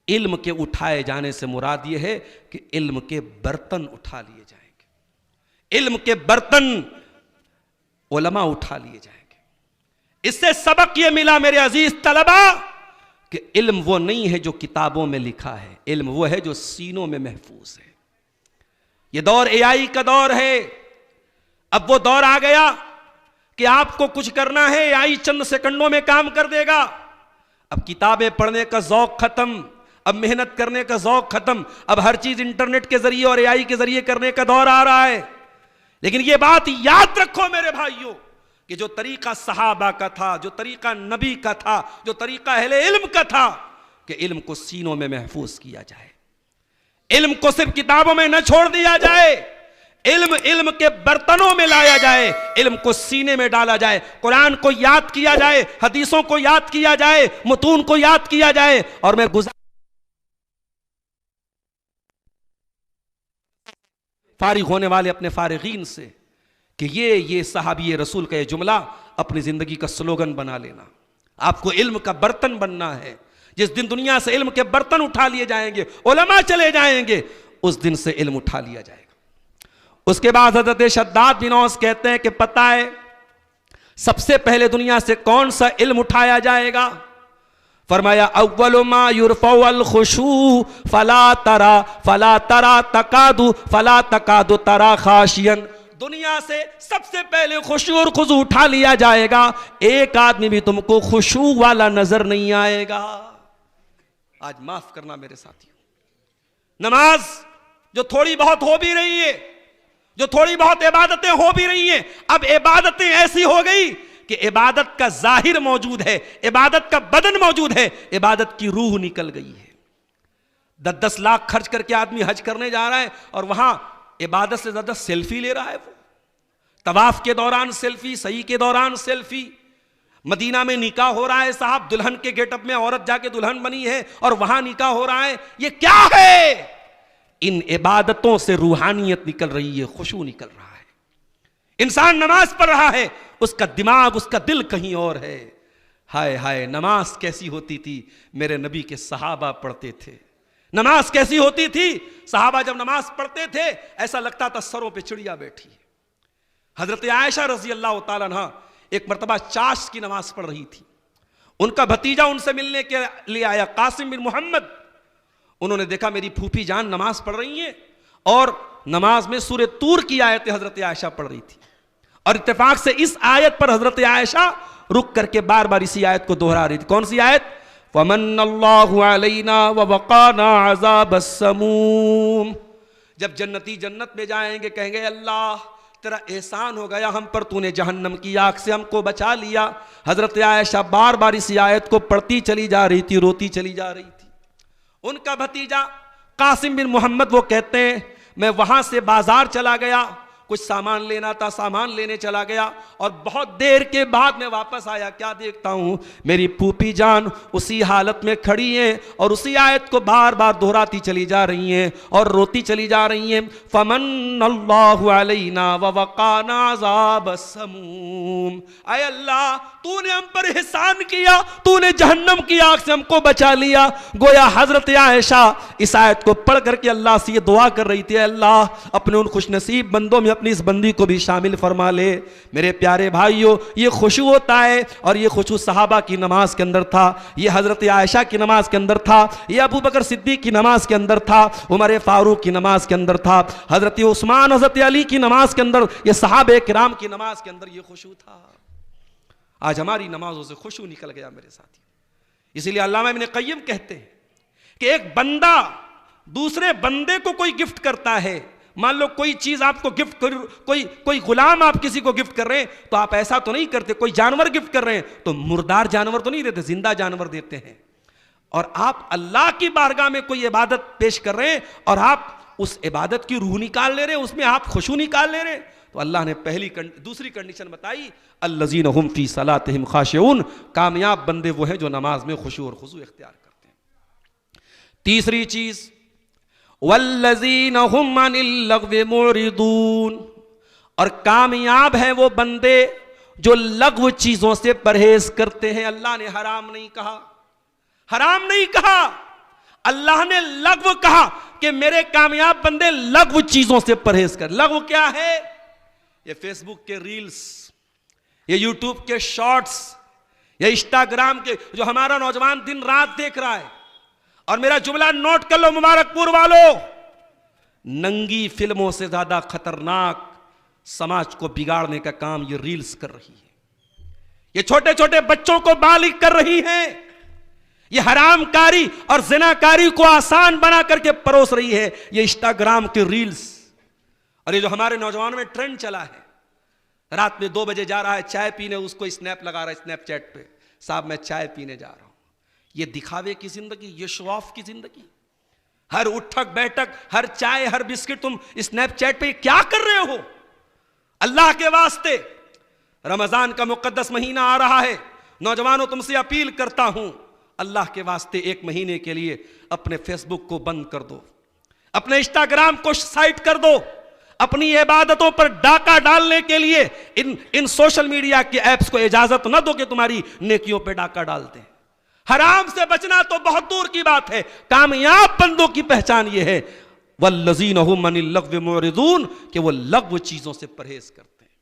علم کے اٹھائے جانے سے مراد یہ ہے کہ علم کے برتن اٹھا لیے جائیں گے. علم کے برتن علماء اٹھا لیے جائیں گے. اس سے سبق یہ ملا میرے عزیز طلبہ کہ علم وہ نہیں ہے جو کتابوں میں لکھا ہے، علم وہ ہے جو سینوں میں محفوظ ہے. یہ دور AI کا دور ہے. اب وہ دور آ گیا کہ آپ کو کچھ کرنا ہے AI چند سیکنڈوں میں کام کر دے گا. اب کتابیں پڑھنے کا ذوق ختم، اب محنت کرنے کا ذوق ختم، اب ہر چیز انٹرنیٹ کے ذریعے اور AI کے ذریعے کرنے کا دور آ رہا ہے. لیکن یہ بات یاد رکھو میرے بھائیوں کہ جو طریقہ صحابہ کا تھا، جو طریقہ نبی کا تھا، جو طریقہ اہل علم کا تھا، کہ علم کو سینوں میں محفوظ کیا جائے، علم کو صرف کتابوں میں نہ چھوڑ دیا جائے، علم کے برتنوں میں لایا جائے، علم کو سینے میں ڈالا جائے، قرآن کو یاد کیا جائے، حدیثوں کو یاد کیا جائے، متون کو یاد کیا جائے۔ اور میں فارغ ہونے والے اپنے فارغین سے کہ یہ صحابی رسول کا یہ جملہ اپنی زندگی کا سلوگن بنا لینا۔ آپ کو علم کا برتن بننا ہے۔ جس دن دنیا سے علم کے برتن اٹھا لیے جائیں گے، علماء چلے جائیں گے، اس دن سے علم اٹھا لیا جائے گا۔ اس کے بعد حضرت شداد بن اوس کہتے ہیں کہ پتہ ہے سب سے پہلے دنیا سے کون سا علم اٹھایا جائے گا؟ فرمایا اول ما یرفع الخشوع فلا تکاد ترا خاشیا۔ دنیا سے سب سے پہلے خشوع اور خضوع اٹھا لیا جائے گا، ایک آدمی بھی تم کو خشوع والا نظر نہیں آئے گا۔ آج معاف کرنا میرے ساتھیوں، نماز جو تھوڑی بہت ہو بھی رہی ہے، جو تھوڑی بہت عبادتیں ہو بھی رہی ہیں، اب عبادتیں ایسی ہو گئی کہ عبادت کا ظاہر موجود ہے، عبادت کا بدن موجود ہے، عبادت کی روح نکل گئی ہے۔ 10 لاکھ خرچ کر کے آدمی حج کرنے جا رہا ہے اور وہاں عبادت سے زیادہ سیلفی لے رہا ہے۔ وہ طواف کے دوران سیلفی، سعی کے دوران سیلفی، مدینہ میں نکاح ہو رہا ہے صاحب، دلہن کے گیٹ اپ میں عورت جا کے دلہن بنی ہے اور وہاں نکاح ہو رہا ہے۔ یہ کیا ہے؟ ان عبادتوں سے روحانیت نکل رہی ہے، خشوع نکل رہا ہے۔ انسان نماز پڑھ رہا ہے، اس کا دماغ، اس کا دل کہیں اور ہے۔ ہائے ہائے، نماز کیسی ہوتی تھی؟ میرے نبی کے صحابہ پڑھتے تھے۔ نماز کیسی ہوتی تھی؟ صحابہ جب نماز پڑھتے تھے ایسا لگتا تھا سروں پہ چڑیا بیٹھی ہے۔ حضرت عائشہ رضی اللہ تعالیٰ عنہ ایک مرتبہ چاشت کی نماز پڑھ رہی تھی، ان کا بھتیجا ان سے ملنے کے لیے آیا، قاسم بن محمد۔ انہوں نے دیکھا میری پھوپھی جان نماز پڑھ رہی ہیں اور نماز میں سورہ طور کی آیت حضرت عائشہ پڑھ رہی تھی، اور اتفاق سے اس آیت پر حضرت عائشہ رک کر کے بار بار اسی آیت کو دہرا رہی تھی۔ کون سی آیت؟ وَمَنَّ اللَّهُ عَلَيْنَا وَوَقَانَا عَذَابَ السَّمُومِ۔ جب جنتی جنت میں جائیں گے کہیں گے اللہ تیرا احسان ہو گیا ہم پر، تو نے جہنم کی آگ سے ہم کو بچا لیا۔ حضرت عائشہ بار بار اسی آیت کو پڑھتی چلی جا رہی تھی، روتی چلی جا رہی تھی۔ ان کا بھتیجا قاسم بن محمد وہ کہتے ہیں میں وہاں سے بازار چلا گیا، کچھ سامان لینا تھا، سامان لینے چلا گیا، اور بہت دیر کے بعد میں واپس آیا، کیا دیکھتا ہوں میری پھوپھی جان اسی حالت میں کھڑی ہیں اور اسی آیت کو بار بار دہراتی چلی جا رہی ہیں اور روتی چلی جا رہی ہیں۔ فمن اللہ علینا ووقانا عذاب السموم۔ اے اللہ تو نے ہم پر احسان کیا، تو نے جہنم کی آگ سے ہم کو بچا لیا۔ گویا حضرت عائشہ اس آیت کو پڑھ کر کے اللہ سے یہ دعا کر رہی تھی، اللہ اپنے ان خوش نصیب بندوں میں اپنی اس بندی کو بھی شامل فرما لے۔ میرے پیارے بھائیوں، یہ خشوع ہوتا ہے، اور یہ خشوع صحابہ کی نماز کے اندر تھا، یہ حضرت عائشہ کی نماز کے اندر تھا، یہ ابو بکر صدیق کی نماز کے اندر تھا، عمر فاروق کی نماز کے اندر تھا، حضرت عثمان، حضرت علی کی نماز کے اندر، یہ صحابہ کرام کی نماز کے اندر یہ خشوع تھا۔ آج ہماری نمازوں سے خشوع نکل گیا میرے ساتھی۔ اسی لیے علامہ ابن قیم کہتے ہیں کہ ایک بندہ دوسرے بندے کو کوئی گفٹ کرتا ہے، مان لو کوئی چیز آپ کو گفٹ کر، کوئی غلام آپ کسی کو گفٹ کر رہے ہیں تو آپ ایسا تو نہیں کرتے، کوئی جانور گفٹ کر رہے ہیں تو مردار جانور تو نہیں دیتے، زندہ جانور دیتے ہیں۔ اور آپ اللہ کی بارگاہ میں کوئی عبادت پیش کر رہے ہیں اور آپ اس عبادت کی روح نکال لے رہے ہیں، اس میں آپ خشوع نکال لے رہے ہیں، تو اللہ نے دوسری کنڈیشن بتائی، الذین هم فی صلاتہم خاشعون، کامیاب بندے وہ ہیں جو نماز میں خشوع اور خضوع اختیار کرتے ہیں۔ تیسری چیز والذین هم عن اللغو معرضون، اور کامیاب ہیں وہ بندے جو لغو چیزوں سے پرہیز کرتے ہیں۔ اللہ نے حرام نہیں کہا، حرام نہیں کہا، اللہ نے لغو کہا کہ میرے کامیاب بندے لغو چیزوں سے پرہیز کر۔ لغو کیا ہے؟ یہ فیس بک کے ریلز، یہ یوٹیوب کے شارٹس، یہ انسٹاگرام کے جو ہمارا نوجوان دن رات دیکھ رہا ہے۔ اور میرا جملہ نوٹ کر لو مبارک پور والو، ننگی فلموں سے زیادہ خطرناک سماج کو بگاڑنے کا کام یہ ریلز کر رہی ہے، یہ چھوٹے چھوٹے بچوں کو بالغ کر رہی ہیں، یہ حرام کاری اور زنا کاری کو آسان بنا کر کے پروس رہی ہے یہ انسٹاگرام کے ریلز۔ اور یہ جو ہمارے نوجوانوں میں ٹرینڈ چلا ہے، رات میں 2 بجے جا رہا ہے چائے پینے, اس کو اسنیپ لگا رہا ہے اسنیپ چیٹ پہ, صاحب میں چائے پینے جا رہا ہوں. یہ دکھاوے کی زندگی, یہ شو آف کی زندگی. ہر اٹھک بیٹھک, ہر چائے, ہر بسکٹ تم اسنیپ چیٹ پہ کیا کر رہے ہو؟ اللہ کے واسطے رمضان کا مقدس مہینہ آ رہا ہے, نوجوانوں تم سے اپیل کرتا ہوں, اللہ کے واسطے 1 مہینے کے لیے اپنے فیس بک کو بند کر دو, اپنے انسٹاگرام کو سائٹ کر دو, اپنی عبادتوں پر ڈاکہ ڈالنے کے لیے ان سوشل میڈیا کے ایپس کو اجازت نہ دو کہ تمہاری نیکیوں پہ ڈاکہ ڈالتے ہیں. حرام سے بچنا تو بہت دور کی بات ہے, کامیاب بندوں کی پہچان یہ ہے والذین هم عن اللغو معرضون, کہ وہ لغو چیزوں سے پرہیز کرتے ہیں.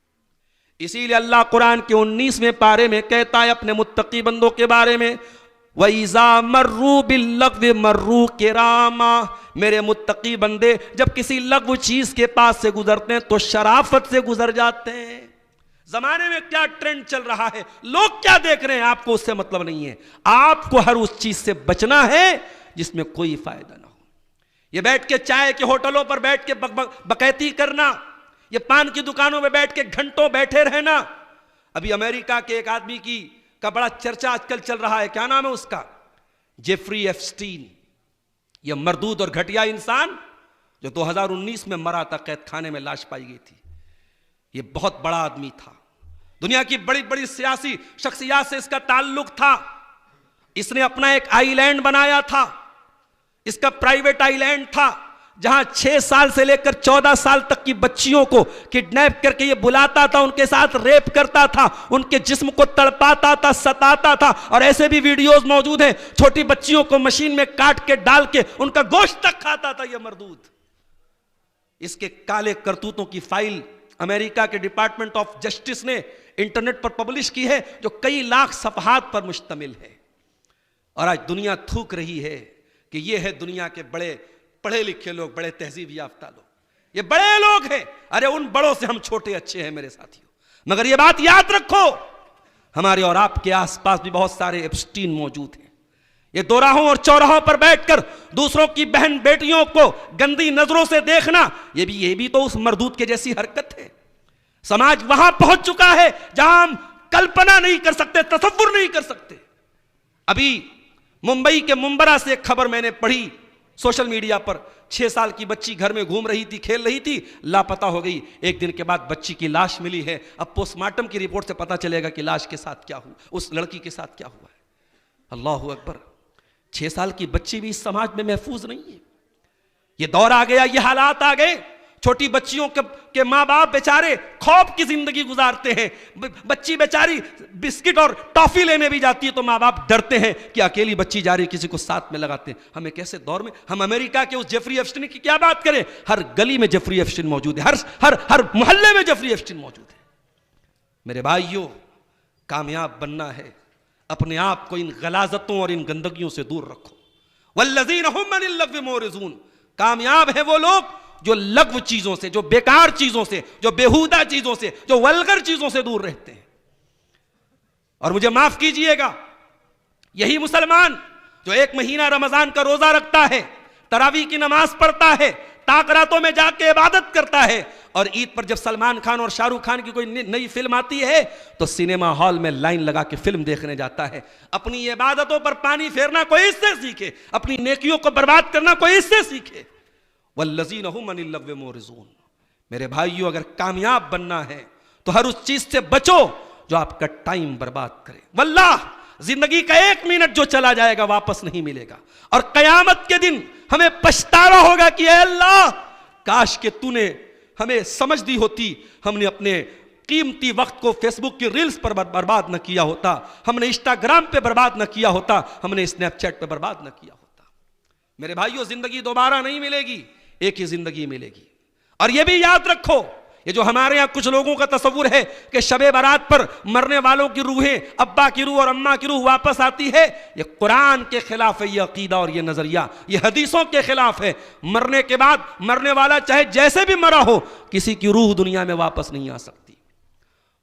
اسی لیے اللہ قرآن کے 19ویں پارے میں کہتا ہے اپنے متقی بندوں کے بارے میں, وَإِذَا مَرُّوا بِاللَّغْوِ مَرُّوا كِرَامًا, میرے متقی بندے جب کسی لغو چیز کے پاس سے گزرتے ہیں تو شرافت سے گزر جاتے ہیں. زمانے میں کیا ٹرینڈ چل رہا ہے, لوگ کیا دیکھ رہے ہیں, آپ کو اس سے مطلب نہیں ہے. آپ کو ہر اس چیز سے بچنا ہے جس میں کوئی فائدہ نہ ہو. یہ بیٹھ کے چائے کے ہوٹلوں پر بیٹھ کے بقیتی کرنا, یہ پان کی دکانوں میں بیٹھ کے گھنٹوں بیٹھے رہنا. ابھی امریکہ کے ایک آدمی کا بڑا چرچا آج کل چل رہا ہے, کیا نام ہے اس کا, جیفری ایپسٹین. یہ مردود اور گھٹیا انسان جو 2019 میں مرا تھا, قید خانے میں لاش پائی گئی تھی. یہ بہت بڑا آدمی تھا, دنیا کی بڑی بڑی سیاسی شخصیات سے اس کا تعلق تھا. اس نے اپنا ایک آئی لینڈ بنایا تھا, اس کا پرائیویٹ آئی لینڈ تھا, جہاں 6 سال سے لے کر 14 سال تک کی بچیوں کو کڈنیپ کر کے یہ بلاتا تھا, ان کے ساتھ ریپ کرتا تھا, ان کے جسم کو تڑپاتا تھا, ستاتا تھا. اور ایسے بھی ویڈیوز موجود ہیں, چھوٹی بچیوں کو مشین میں کاٹ کے ڈال کے ان کا گوشت تک کھاتا تھا یہ مردود. اس کے کالے کرتوتوں کی فائل امریکہ کے ڈپارٹمنٹ آف جسٹس نے انٹرنیٹ پر پبلش کی ہے, جو کئی لاکھ صفحات پر مشتمل ہے. اور آج دنیا تھوک رہی ہے کہ یہ ہے دنیا کے بڑے پڑھے لکھے لوگ, بڑے تہذیب یافتہ لوگ, یہ بڑے لوگ ہیں. ارے ان بڑوں سے ہم چھوٹے اچھے ہیں میرے ساتھیوں. مگر یہ بات یاد رکھو, ہمارے اور آپ کے آس پاس بھی بہت سارے ایپسٹین موجود ہیں. یہ دوراہوں اور چوراہوں پر بیٹھ کر دوسروں کی بہن بیٹیوں کو گندی نظروں سے دیکھنا, یہ بھی تو اس مردود کے جیسی حرکت ہے. سماج وہاں پہنچ چکا ہے جہاں ہم کلپنا نہیں کر سکتے, تصور نہیں کر سکتے. ابھی ممبئی کے ممبرا سے ایک خبر میں نے پڑھی سوشل میڈیا پر, 6 سال کی بچی گھر میں گھوم رہی تھی, کھیل رہی تھی, لاپتہ ہو گئی. 1 دن کے بعد بچی کی لاش ملی ہے. اب پوسٹ مارٹم کی رپورٹ سے پتا چلے گا کہ لاش کے ساتھ کیا ہوا, اس لڑکی کے ساتھ کیا ہوا ہے. اللہ اکبر, 6 سال کی بچی بھی اس سماج میں محفوظ نہیں ہے. یہ دور آ گیا, یہ حالات آ گئے. چھوٹی بچیوں کے ماں باپ بیچارے خوف کی زندگی گزارتے ہیں. بچی بیچاری بسکٹ اور ٹافی لینے بھی جاتی ہے تو ماں باپ ڈرتے ہیں کہ اکیلی بچی جا رہی, کسی کو ساتھ میں لگاتے ہیں. ہمیں کیسے دور میں, ہم امریکہ کے اس جیفری ایپسٹین کی کیا بات کریں, ہر گلی میں جیفری ایپسٹین موجود ہے, ہر محلے میں جیفری ایپسٹین موجود ہے. میرے بھائیوں, کامیاب بننا ہے, اپنے آپ کو ان غلاظتوں اور ان گندگیوں سے دور رکھو. والذین هم عن اللغو معرضون, کامیاب ہے وہ لوگ جو لغو چیزوں سے, جو بیکار چیزوں سے, جو بیہودہ چیزوں سے, جو ولگر چیزوں سے دور رہتے ہیں. اور مجھے معاف کیجئے گا, یہی مسلمان جو 1 مہینہ رمضان کا روزہ رکھتا ہے, تراویح کی نماز پڑھتا ہے, تاک راتوں میں جا کے عبادت کرتا ہے, اور عید پر جب سلمان خان اور شاہ رخ خان کی کوئی نئی فلم آتی ہے تو سینما ہال میں لائن لگا کے فلم دیکھنے جاتا ہے. اپنی عبادتوں پر پانی پھیرنا کوئی اس سے سیکھے, اپنی نیکیوں کو برباد کرنا کوئی اس سے سیکھے. والذین هم عن اللغو معرضون. میرے بھائیوں, اگر کامیاب بننا ہے تو ہر اس چیز سے بچو جو آپ کا ٹائم برباد کرے. واللہ زندگی کا 1 منٹ جو چلا جائے گا واپس نہیں ملے گا, اور قیامت کے دن ہمیں پچھتاوا ہوگا کہ اے اللہ, کاش کہ تو نے ہمیں سمجھ دی ہوتی, ہم نے اپنے قیمتی وقت کو فیس بک کی ریلز پر برباد نہ کیا ہوتا, ہم نے انسٹاگرام پہ برباد نہ کیا ہوتا, ہم نے اسنیپ چیٹ پہ برباد نہ کیا ہوتا. میرے بھائیوں, زندگی دوبارہ نہیں ملے گی, ایک ہی زندگی ملے گی. اور یہ بھی یاد رکھو, یہ جو ہمارے ہاں کچھ لوگوں کا تصور ہے کہ شب برات پر مرنے والوں کی روحیں, ابا کی روح اور اماں کی روح واپس آتی ہے, یہ قرآن کے خلاف ہے. یہ عقیدہ اور یہ نظریہ یہ حدیثوں کے خلاف ہے. مرنے کے بعد مرنے والا چاہے جیسے بھی مرا ہو, کسی کی روح دنیا میں واپس نہیں آ سکتی.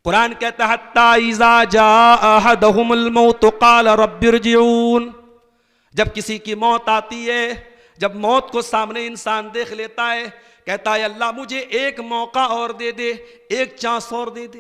قرآن کہتا ہے حتی اذا جاء احدهم الموت قال رب ارجعون. جب کسی کی موت آتی ہے, جب موت کو سامنے انسان دیکھ لیتا ہے کہتا ہے اللہ مجھے ایک موقع اور دے دے, ایک چانس اور دے دے,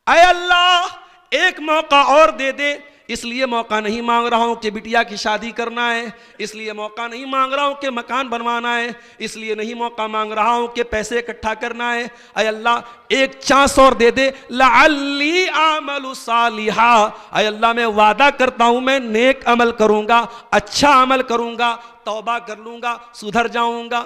اے اللہ ایک موقع اور دے دے. اس لیے موقع نہیں مانگ رہا ہوں کہ بٹیا کی شادی کرنا ہے, اس لیے موقع نہیں مانگ رہا ہوں کہ مکان بنوانا ہے, اس لیے نہیں موقع مانگ رہا ہوں کہ پیسے اکٹھا کرنا ہے. اے اللہ ایک چانس اور دے دے, لعلی اعمل صالحا, اے اللہ میں وعدہ کرتا ہوں میں نیک عمل کروں گا, اچھا عمل کروں گا, توبہ کر لوں گا, سدھر جاؤں گا.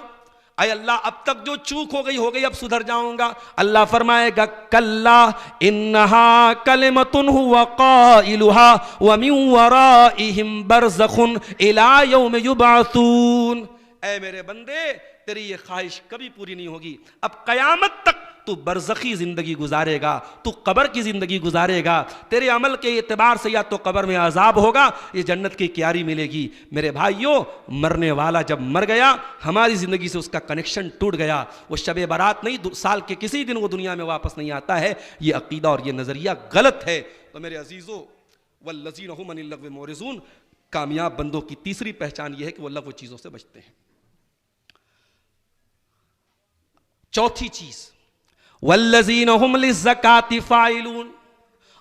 اے اللہ اب تک جو چوک ہو گئی اب سدھر جاؤں گا. اللہ فرمائے گا کلا انہا کلمۃ ہوا قائلہا ومن ورائہم برزخ الی یوم یبعثون. اے میرے بندے تیری یہ خواہش کبھی پوری نہیں ہوگی, اب قیامت تک تو برزخی زندگی گزارے گا, تو قبر کی زندگی گزارے گا. تیرے عمل کے اعتبار سے یا تو قبر میں عذاب ہوگا یا جنت کی کیاری ملے گی. میرے بھائیوں مرنے والا جب مر گیا ہماری زندگی سے اس کا کنیکشن ٹوٹ گیا. وہ شب برات نہیں, سال کے کسی دن وہ دنیا میں واپس نہیں آتا ہے. یہ عقیدہ اور یہ نظریہ غلط ہے. تو میرے عزیزو والذین هم عن اللغو معرضون, کامیاب بندوں کی تیسری پہچان یہ ہے کہ وہ لغو چیزوں سے بچتے ہیں. چوتھی چیز والذین هم للزکاۃ فاعلون,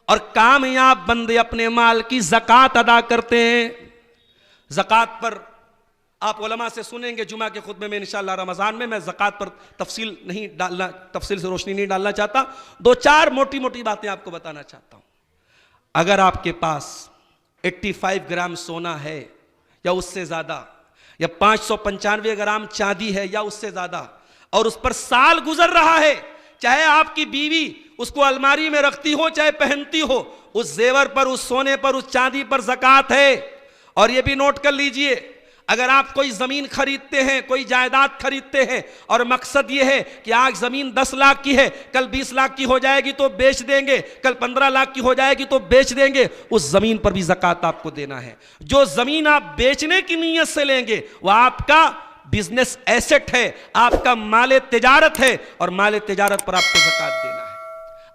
اور کامیاب بندے اپنے مال کی زکوٰۃ ادا کرتے ہیں. زکوٰۃ پر آپ علماء سے سنیں گے جمعہ کے خطبے میں انشاءاللہ رمضان میں زکوٰۃ پر تفصیل سے روشنی نہیں ڈالنا چاہتا, دو چار موٹی موٹی باتیں آپ کو بتانا چاہتا ہوں. اگر آپ کے پاس 85 گرام سونا ہے یا اس سے زیادہ, یا 595 گرام چاندی ہے یا اس سے زیادہ, اور اس پر سال گزر رہا ہے, چاہے آپ کی بیوی اس کو الماری میں رکھتی ہو چاہے پہنتی ہو, اس زیور پر, اس سونے پر, اس چاندی پر زکوٰۃ ہے. اور یہ بھی نوٹ کر لیجئے, اگر آپ کوئی زمین خریدتے ہیں, کوئی جائیداد خریدتے ہیں, اور مقصد یہ ہے کہ آج زمین 10 لاکھ کی ہے, کل 20 لاکھ کی ہو جائے گی تو بیچ دیں گے, کل 15 لاکھ کی ہو جائے گی تو بیچ دیں گے, اس زمین پر بھی زکوٰۃ آپ کو دینا ہے. جو زمین آپ بیچنے کی نیت سے لیں گے وہ آپ کا بزنس ایسٹ ہے, آپ کا مال تجارت ہے, اور مال تجارت پر آپ کو زکوٰۃ دینا ہے.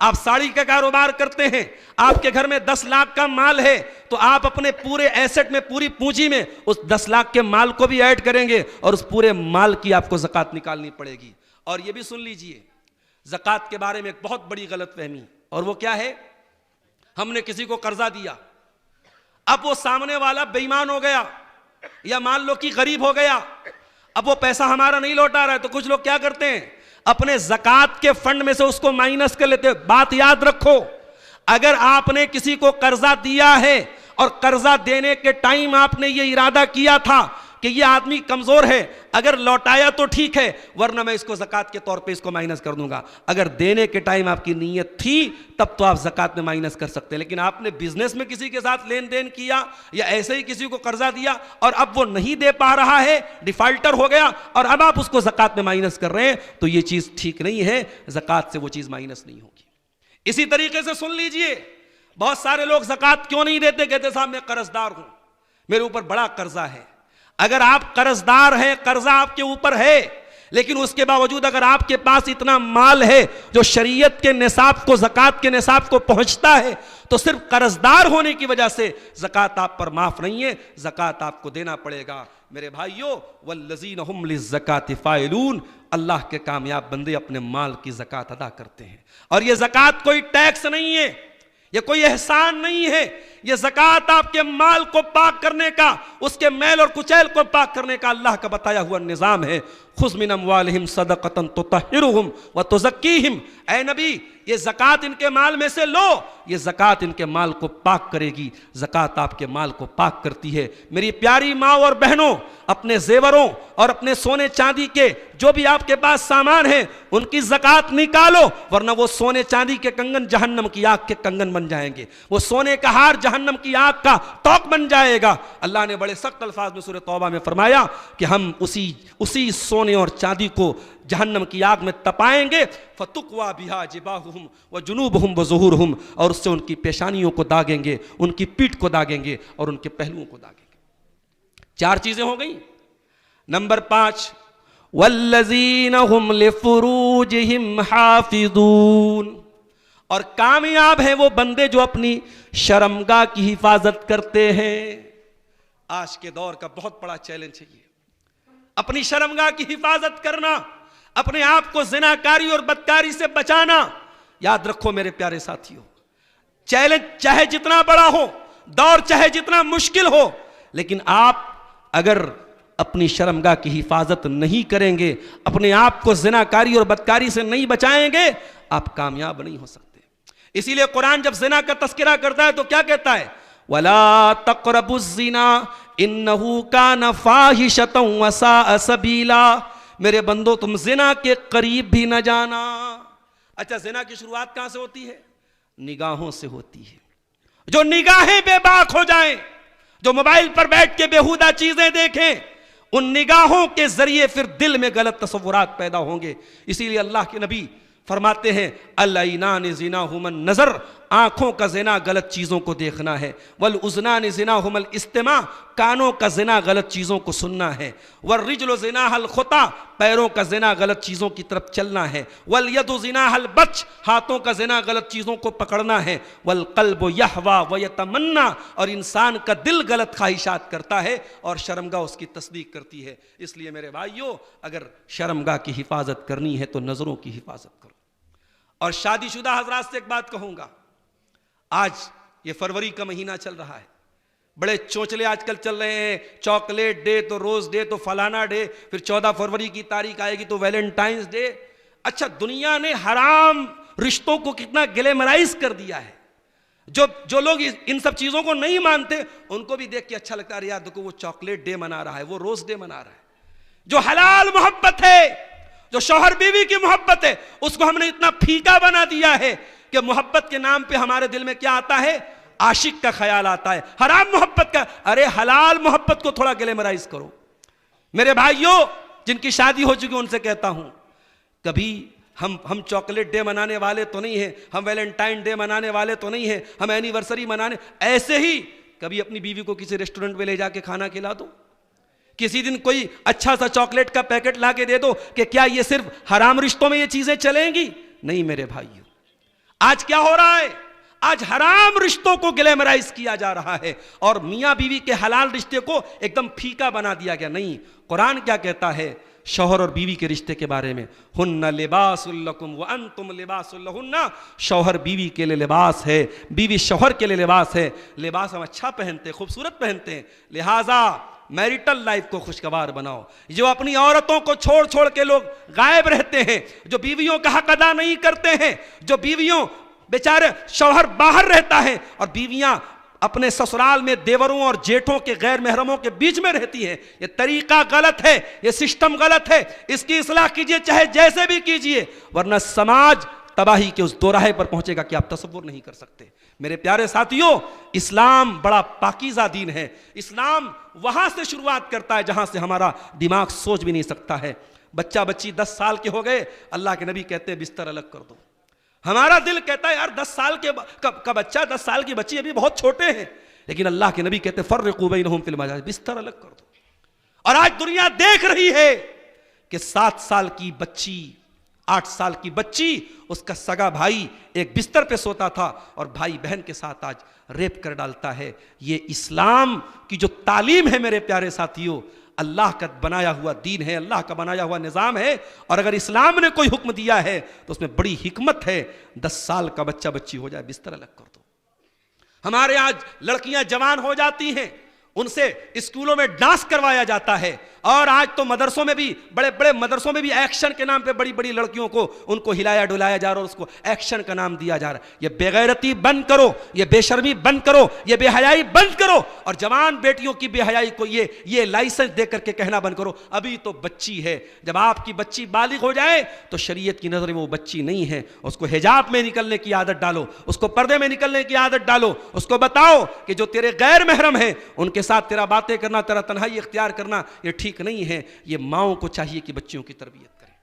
آپ ساڑی کا کاروبار کرتے ہیں, آپ کے گھر میں 10 لاکھ کا مال ہے, تو آپ اپنے پورے ایسٹ میں, پوری پونجی میں اس 10 لاکھ کے مال کو بھی ایڈ کریں گے, اور اس پورے مال کی آپ کو زکوٰۃ نکالنی پڑے گی. اور یہ بھی سن لیجئے زکوٰۃ کے بارے میں ایک بہت بڑی غلط فہمی, اور وہ کیا ہے, ہم نے کسی کو قرضہ دیا, اب وہ سامنے والا بے ایمان ہو گیا یا مان لو کہ غریب ہو گیا, اب وہ پیسہ ہمارا نہیں لوٹا رہا ہے, تو کچھ لوگ کیا کرتے ہیں اپنے زکوٰۃ کے فنڈ میں سے اس کو مائنس کر لیتے. بات یاد رکھو, اگر آپ نے کسی کو قرضہ دیا ہے اور قرضہ دینے کے ٹائم آپ نے یہ ارادہ کیا تھا کہ یہ آدمی کمزور ہے, اگر لوٹایا تو ٹھیک ہے, ورنہ میں اس کو زکوٰۃ کے طور پہ اس کو مائنس کر دوں گا. اگر دینے کے ٹائم آپ کی نیت تھی تب تو آپ زکوٰۃ میں مائنس کر سکتے ہیں, لیکن آپ نے بزنس میں کسی کے ساتھ لین دین کیا یا ایسے ہی کسی کو قرضہ دیا اور اب وہ نہیں دے پا رہا ہے, ڈیفالٹر ہو گیا, اور اب آپ اس کو زکوٰۃ میں مائنس کر رہے ہیں, تو یہ چیز ٹھیک نہیں ہے, زکوٰۃ سے وہ چیز مائنس نہیں ہوگی. اسی طریقے سے سن لیجئے, بہت سارے لوگ زکوٰۃ کیوں نہیں دیتے, کہتے صاحب میں قرض دار ہوں, میرے اوپر بڑا قرضہ ہے. اگر آپ قرض دار ہیں, قرضہ آپ کے اوپر ہے, لیکن اس کے باوجود اگر آپ کے پاس اتنا مال ہے جو شریعت کے نصاب کو, زکوٰۃ کے نصاب کو پہنچتا ہے, تو صرف قرض دار ہونے کی وجہ سے زکوٰۃ آپ پر معاف نہیں ہے, زکوٰۃ آپ کو دینا پڑے گا. میرے بھائیو والذین هم للزکاۃ فاعلون, اللہ کے کامیاب بندے اپنے مال کی زکوٰۃ ادا کرتے ہیں. اور یہ زکوٰۃ کوئی ٹیکس نہیں ہے, یہ کوئی احسان نہیں ہے, یہ زکوٰۃ آپ کے مال کو پاک کرنے کا, اس کے میل اور کچیل کو پاک کرنے کا اللہ کا بتایا ہوا نظام ہے. خذ من اموالہم صدقۃ تطہرہم وتزکیہم, اے نبی یہ زکوٰۃ ان کے مال میں سے لو, یہ زکوٰۃ ان کے مال کو پاک کرے گی, زکوٰۃ آپ کے مال کو پاک کرتی ہے. میری پیاری ماں اور بہنوں, اپنے زیوروں اور اپنے سونے چاندی کے جو بھی آپ کے پاس سامان ہیں ان کی زکوٰۃ نکالو, ورنہ وہ سونے چاندی کے کنگن جہنم کی آگ کے کنگن بن جائیں گے, وہ سونے کا ہار جہنم کی آگ کا توق بن جائے گا. اللہ نے بڑے سخت الفاظ میں سورہ توبہ میں فرمایا کہ ہم اسی سونے اور چاندی کو جہنم کی آگ میں تپائیں گے, فَتُقْوَى بِهَا جِبَاهُهُمْ وَجُنُوبُهُمْ وَظُهُورُهُمْ, اور اس سے ان کی پیشانیوں کو داغیں گے, ان کی پیٹھ کو داغیں گے اور ان کے پہلوؤں کو داغیں گے. 4 چیزیں ہو گئیں. نمبر 5 وَالَّذِينَ هُمْ لِفُرُوجِهِمْ حَافِظُونَ, اور کامیاب ہیں وہ بندے جو اپنی شرمگاہ کی حفاظت کرتے ہیں. آج کے دور کا بہت بڑا چیلنج ہے یہ. اپنی شرمگاہ کی حفاظت کرنا، اپنے آپ کو زناکاری اور بدکاری سے بچانا. یاد رکھو میرے پیارے ساتھیوں، چیلنج چاہے جتنا بڑا ہو، دور چاہے جتنا مشکل ہو، لیکن آپ اگر اپنی شرمگاہ کی حفاظت نہیں کریں گے، اپنے آپ کو زناکاری اور بدکاری سے نہیں بچائیں گے، آپ کامیاب نہیں ہو سکتے. اسی لیے قرآن جب زنا کا تذکرہ کرتا ہے تو کیا کہتا ہے؟ وَلَا تَقْرَبُوا الزِّنَا إِنَّهُ كَانَ فَاحِشَةً وَسَاءَ سَبِيلًا. میرے بندو تم زنا کے قریب بھی نہ جانا. اچھا، زنا کی شروعات کہاں سے ہوتی ہے؟ نگاہوں سے ہوتی ہے. جو نگاہیں بے باک ہو جائیں، جو موبائل پر بیٹھ کے بیہودہ چیزیں دیکھیں، ان نگاہوں کے ذریعے پھر دل میں غلط تصورات پیدا ہوں گے. اسی لیے اللہ کے نبی فرماتے ہیں العینان زناہما النظر، آنکھوں کا زنا غلط چیزوں کو دیکھنا ہے. والاذنان زناہما الاستماع، کانوں کا زنا غلط چیزوں کو سننا ہے. والرجل زناہا الخطا، پیروں کا زنا غلط چیزوں کی طرف چلنا ہے. والید زناہا البطش، ہاتھوں کا زنا غلط چیزوں کو پکڑنا ہے. والقلب یہوی ویتمنی، اور انسان کا دل غلط خواہشات کرتا ہے اور شرمگاہ اس کی تصدیق کرتی ہے. اس لیے میرے بھائیو، اگر شرمگاہ کی حفاظت کرنی ہے تو نظروں کی حفاظت کرو. اور شادی شدہ حضرات سے ایک بات کہوں گا، آج یہ فروری کا مہینہ چل رہا ہے، بڑے چونچلے آج کل چل رہے ہیں، چاکلیٹ ڈے تو روز ڈے تو فلانا ڈے، پھر 14 فروری کی تاریخ آئے گی تو ویلنٹائنز ڈے. اچھا، دنیا نے حرام رشتوں کو کتنا گلیمرائز کر دیا ہے. جو لوگ ان سب چیزوں کو نہیں مانتے ان کو بھی دیکھ کے اچھا لگتا ہے، یار دیکھو وہ چاکلیٹ ڈے منا رہا ہے، وہ روز ڈے منا رہا ہے. جو حلال محبت ہے، جو شوہر بیوی کی محبت ہے، اس کو ہم نے اتنا پھیکا بنا دیا ہے کہ محبت کے نام پہ ہمارے دل میں کیا آتا ہے؟ عاشق کا خیال آتا ہے، حرام محبت کا. ارے حلال محبت کو تھوڑا گلیمرائز کرو. میرے بھائیوں، جن کی شادی ہو چکی ان سے کہتا ہوں، کبھی ہم چاکلیٹ ڈے منانے والے تو نہیں ہیں، ہم ویلنٹائن ڈے منانے والے تو نہیں ہیں، ہم اینیورسری منانے. ایسے ہی کبھی اپنی بیوی کو کسی ریسٹورنٹ میں لے جا کے کھانا کھلا دو. کسی دن کوئی اچھا سا چاکلیٹ کا پیکٹ لا کے دے دو. کہ کیا یہ صرف حرام رشتوں میں یہ چیزیں چلیں گی؟ نہیں میرے بھائیوں. آج کیا ہو رہا ہے؟ آج حرام رشتوں کو گلیمرائز کیا جا رہا ہے اور میاں بیوی کے حلال رشتے کو ایک دم پھیکا بنا دیا گیا. نہیں، قرآن کیا کہتا ہے شوہر اور بیوی کے رشتے کے بارے میں؟ ہن لباس لکم وانتم لباس لہن. شوہر بیوی کے لیے لباس ہے، بیوی شوہر کے لیے لباس ہے. لباس ہم اچھا پہنتے ہیں، خوبصورت پہنتے ہیں، لہٰذا میریٹل لائف کو خوشگوار بناؤ. جو اپنی عورتوں کو چھوڑ کے لوگ غائب رہتے ہیں، جو بیویوں کا حق ادا نہیں کرتے ہیں، جو بیویوں بیچارے شوہر باہر رہتا ہے اور بیویاں اپنے سسرال میں دیوروں اور جیٹھوں کے غیر محرموں کے بیچ میں رہتی ہیں، یہ طریقہ غلط ہے، یہ سسٹم غلط ہے. اس کی اصلاح کیجئے، چاہے جیسے بھی کیجئے، ورنہ سماج تباہی کے اس دوراہے پر پہنچے گا کہ آپ تصور نہیں کر سکتے. میرے پیارے ساتھیوں، اسلام بڑا پاکیزہ دین ہے. اسلام وہاں سے شروعات کرتا ہے جہاں سے ہمارا دماغ سوچ بھی نہیں سکتا ہے. بچہ بچی 10 سال کے ہو گئے، اللہ کے نبی کہتے ہیں بستر الگ کر دو. ہمارا دل کہتا ہے یار 10 سال کا بچہ، 10 سال کی بچی ابھی بہت چھوٹے ہیں، لیکن اللہ کے نبی کہتے ہیں فرقوا بینہم فی المضاجع، بستر الگ کر دو. اور آج دنیا دیکھ رہی ہے کہ 7 سال کی بچی، 8 سال کی بچی، اس کا سگا بھائی ایک بستر پہ سوتا تھا اور بھائی بہن کے ساتھ آج ریپ کر ڈالتا ہے. یہ اسلام کی جو تعلیم ہے میرے پیارے ساتھیوں، اللہ کا بنایا ہوا دین ہے، اللہ کا بنایا ہوا نظام ہے. اور اگر اسلام نے کوئی حکم دیا ہے تو اس میں بڑی حکمت ہے. 10 سال کا بچہ بچی ہو جائے، بستر الگ کر دو. ہمارے آج لڑکیاں جوان ہو جاتی ہیں، ان سے اسکولوں میں ڈانس کروایا جاتا ہے. اور آج تو مدرسوں میں بھی، بڑے بڑے مدرسوں میں بھی ایکشن کے نام پہ بڑی بڑی لڑکیوں کو ان کو ہلایا ڈلایا جا رہا ہے، اس کو ایکشن کا نام دیا جا رہا ہے. یہ بے غیرتی بند کرو، یہ بے شرمی بند کرو، یہ بے حیائی بند کرو. اور جوان بیٹیوں کی بے حیائی کو یہ لائسنس دے کر کے کہنا بند کرو ابھی تو بچی ہے. جب آپ کی بچی بالغ ہو جائے تو شریعت کی نظر میں وہ بچی نہیں ہے، اس کو حجاب میں نکلنے کی عادت ڈالو، اس کو پردے میں نکلنے کی عادت ڈالو. اس کو بتاؤ کہ جو تیرے غیر محرم ہیں ان کے ساتھ تیرا باتیں کرنا، تیرا تنہائی اختیار کرنا یہ ٹھیک نہیں ہے. یہ ماؤں کو چاہیے کہ بچیوں کی تربیت کریں.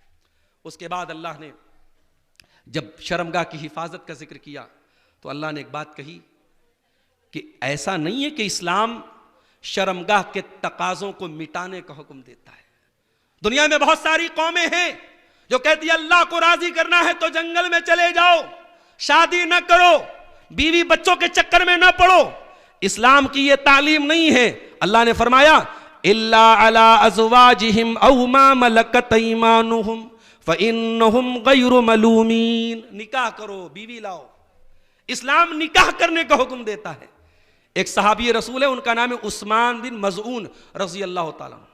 اس کے بعد اللہ نے جب شرمگاہ کی حفاظت کا ذکر کیا تو اللہ نے ایک بات کہی کہ ایسا نہیں ہے کہ اسلام شرمگاہ کے تقاضوں کو مٹانے کا حکم دیتا ہے. دنیا میں بہت ساری قومیں ہیں جو کہتی ہیں اللہ کو راضی کرنا ہے تو جنگل میں چلے جاؤ، شادی نہ کرو، بیوی بچوں کے چکر میں نہ پڑو. اسلام کی یہ تعلیم نہیں ہے. اللہ نے فرمایا الا علی ازواجہم او ما ملکت ایمانہم فإنہم غیر ملومین. نکاح کرو، بیوی لاؤ. اسلام نکاح کرنے کا حکم دیتا ہے. ایک صحابی رسول ہے، ان کا نام ہے عثمان بن مظعون رضی اللہ تعالیٰ عنہ.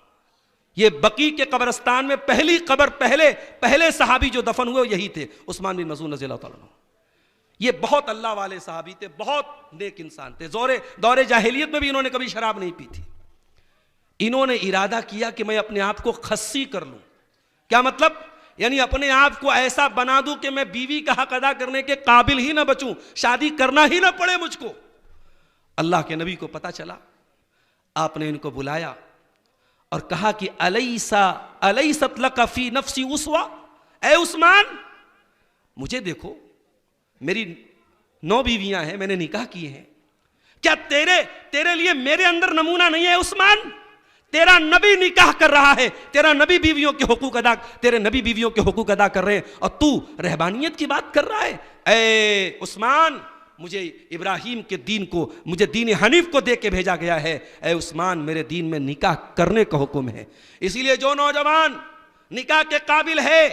یہ بقیع کے قبرستان میں پہلی قبر، پہلے صحابی جو دفن ہوئے یہی تھے، عثمان بن مظعون رضی اللہ تعالیٰ عنہ. یہ بہت اللہ والے صحابی تھے، بہت نیک انسان تھے. دور جاہلیت میں بھی انہوں نے کبھی شراب نہیں پی تھی. انہوں نے ارادہ کیا کہ میں اپنے آپ کو خصی کر لوں. کیا مطلب؟ یعنی اپنے آپ کو ایسا بنا دوں کہ میں بیوی کا حق ادا کرنے کے قابل ہی نہ بچوں، شادی کرنا ہی نہ پڑے مجھ کو. اللہ کے نبی کو پتا چلا، آپ نے ان کو بلایا اور کہا کہ الیست لک فی نفسی اسوہ، اے عثمان مجھے دیکھو، میری 9 بیویاں ہیں، میں نے نکاح کیے ہیں، کیا تیرے لیے میرے اندر نمونہ نہیں ہے عثمان؟ تیرا نبی نکاح کر رہا ہے، تیرے نبی بیویوں کے حقوق ادا کر رہے ہیں، اور تو رہبانیت کی بات کر رہا ہے. اے عثمان، مجھے ابراہیم کے دین کو، مجھے دین حنیف کو دے کے بھیجا گیا ہے. اے عثمان، میرے دین میں نکاح کرنے کا حکم ہے. اسی لیے جو نوجوان نکاح کے قابل ہے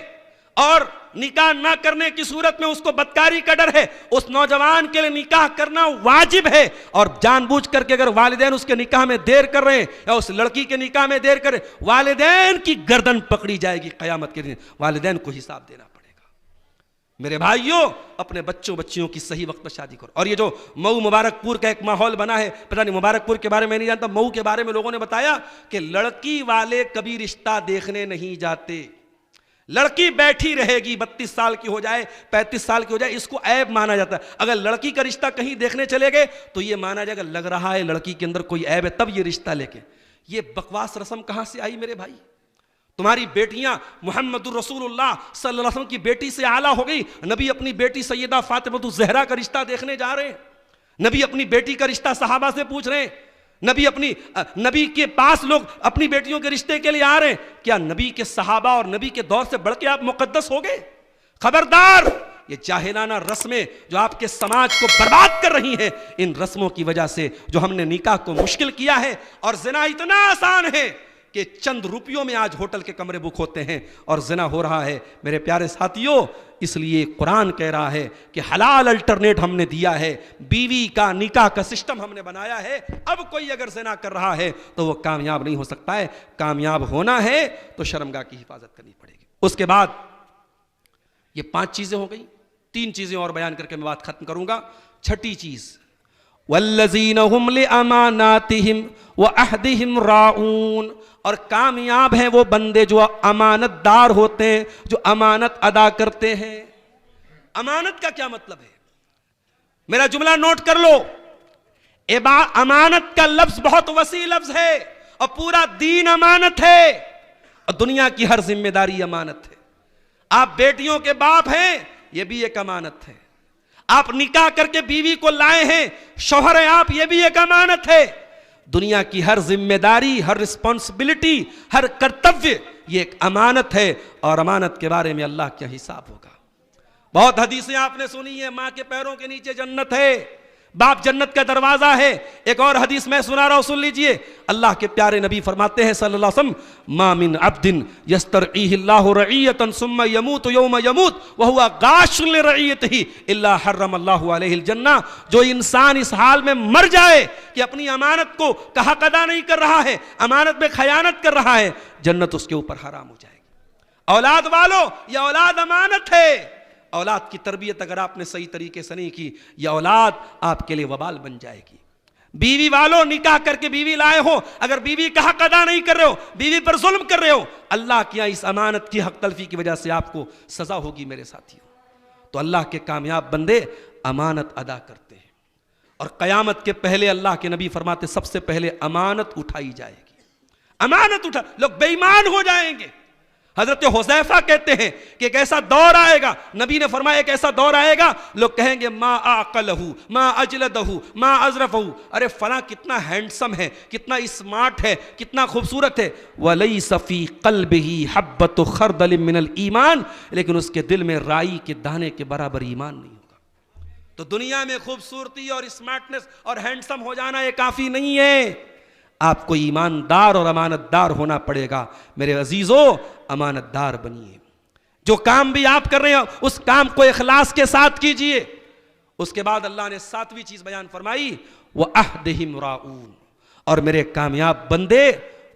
اور نکاح نہ کرنے کی صورت میں اس کو بدکاری کا ڈر ہے، اس نوجوان کے لیے نکاح کرنا واجب ہے. اور جان بوجھ کر کے اگر والدین اس کے نکاح میں دیر کر رہے ہیں یا اس لڑکی کے نکاح میں دیر کر رہے ہیں، والدین کی گردن پکڑی جائے گی قیامت کے دن. والدین کو حساب دینا پڑے گا. میرے بھائیوں، اپنے بچیوں کی صحیح وقت پر شادی کرو. اور یہ جو مئو مبارک پور کا ایک ماحول بنا ہے، پتہ نہیں مبارک پور کے بارے میں نہیں جانتا، مئو کے بارے میں لوگوں نے بتایا کہ لڑکی والے کبھی رشتہ دیکھنے نہیں جاتے. لڑکی بیٹھی رہے گی، 32 سال کی ہو جائے، 35 سال کی ہو جائے، اس کو عیب مانا جاتا ہے. اگر لڑکی کا رشتہ کہیں دیکھنے چلے گئے تو یہ مانا جائے گا لگ رہا ہے لڑکی کے اندر کوئی عیب ہے، تب یہ رشتہ لے کے. یہ بکواس رسم کہاں سے آئی میرے بھائی؟ تمہاری بیٹیاں محمد الرسول اللہ صلی اللہ علیہ وسلم کی بیٹی سے اعلیٰ ہو گئی. نبی اپنی بیٹی سیدہ فاطمہ الزہرا کا رشتہ دیکھنے جا رہے ہیں. نبی اپنی بیٹی کا رشتہ صحابہ سے پوچھ رہے ہیں. نبی کے پاس لوگ اپنی بیٹیوں کے رشتے کے لیے آ رہے ہیں. کیا نبی کے صحابہ اور نبی کے دور سے بڑھ کے آپ مقدس ہو گئے؟ خبردار! یہ جاہلانہ رسمیں جو آپ کے سماج کو برباد کر رہی ہیں، ان رسموں کی وجہ سے جو ہم نے نکاح کو مشکل کیا ہے. اور زنا اتنا آسان ہے کہ چند روپیوں میں آج ہوٹل کے کمرے بک ہوتے ہیں اور زنا ہو رہا ہے. میرے پیارے ساتھیوں، اس لیے قرآن کہہ رہا ہے کہ حلال الٹرنیٹ ہم نے دیا ہے، بیوی کا نکاح کا سسٹم ہم نے بنایا ہے. اب کوئی اگر زنا کر رہا ہے تو وہ کامیاب نہیں ہو سکتا ہے. کامیاب ہونا ہے تو شرمگاہ کی حفاظت کرنی پڑے گی. اس کے بعد یہ 5 چیزیں ہو گئی. 3 چیزیں اور بیان کر کے میں بات ختم کروں گا. چھٹی چیز، والذین هم لاماناتہم وعہدہم راعون. اور کامیاب ہیں وہ بندے جو امانت دار ہوتے ہیں، جو امانت ادا کرتے ہیں. امانت کا کیا مطلب ہے؟ میرا جملہ نوٹ کر لو. امانت کا لفظ بہت وسیع لفظ ہے، اور پورا دین امانت ہے، اور دنیا کی ہر ذمہ داری امانت ہے. آپ بیٹیوں کے باپ ہیں، یہ بھی ایک امانت ہے. آپ نکاح کر کے بیوی کو لائے ہیں، شوہر ہیں آپ، یہ بھی ایک امانت ہے. دنیا کی ہر ذمہ داری، ہر رسپانسبلٹی، ہر کرتویہ یہ ایک امانت ہے، اور امانت کے بارے میں اللہ کیا حساب ہوگا. بہت حدیثیں آپ نے سنی ہیں، ماں کے پیروں کے نیچے جنت ہے، باپ جنت کا دروازہ ہے. ایک اور حدیث میں سنا رہا ہوں، سن لیجئے. اللہ کے پیارے نبی فرماتے ہیں صلی اللہ علیہ وسلم، ما من عبد یسترعیہ اللہ رعیتا ثم یموت یوم یموت وہو غاش لرعیتہ الا حرم اللہ علیہ الجنہ. جو انسان اس حال میں مر جائے کہ اپنی امانت کو کا حق ادا نہیں کر رہا ہے، امانت میں خیانت کر رہا ہے، جنت اس کے اوپر حرام ہو جائے گی. اولاد والو، یہ اولاد امانت ہے. اولاد کی تربیت اگر آپ نے صحیح طریقے سے نہیں کی، یہ اولاد آپ کے لیے وبال بن جائے گی. بیوی والوں، نکاح کر کے بیوی لائے ہو، اگر بیوی کا حق ادا نہیں کر رہے ہو، بیوی پر ظلم کر رہے ہو، اللہ کی اس امانت کی حق تلفی کی وجہ سے آپ کو سزا ہوگی میرے ساتھیوں. تو اللہ کے کامیاب بندے امانت ادا کرتے ہیں. اور قیامت کے پہلے اللہ کے نبی فرماتے سب سے پہلے امانت اٹھائی جائے گی. امانت لوگ بے ایمان ہو جائیں گے. حضرت حذیفہ کہتے ہیں کہ ایک ایسا دور آئے گا، نبی نے فرمایا ایک ایسا دور آئے گا، لوگ کہیں گے ما اعقلہ ما اجلدہ ما اظرفہ، ارے فلاں کتنا ہینڈسم ہے، کتنا اسمارٹ ہے، کتنا خوبصورت ہے. ولیس فی قلبہ حبۃ خردل من الایمان، لیکن اس کے دل میں رائی کے دانے کے برابر ایمان نہیں ہوگا. تو دنیا میں خوبصورتی اور اسمارٹنس اور ہینڈسم ہو جانا یہ کافی نہیں ہے. آپ کو ایماندار اور امانت دار ہونا پڑے گا. میرے عزیزو امانت دار بنیے. جو کام بھی آپ کر رہے ہیں اس کام کو اخلاص کے ساتھ کیجئے. اس کے بعد اللہ نے 7ویں چیز بیان فرمائی وَأَحْدِهِمْ رَاؤُونَ. اور میرے کامیاب بندے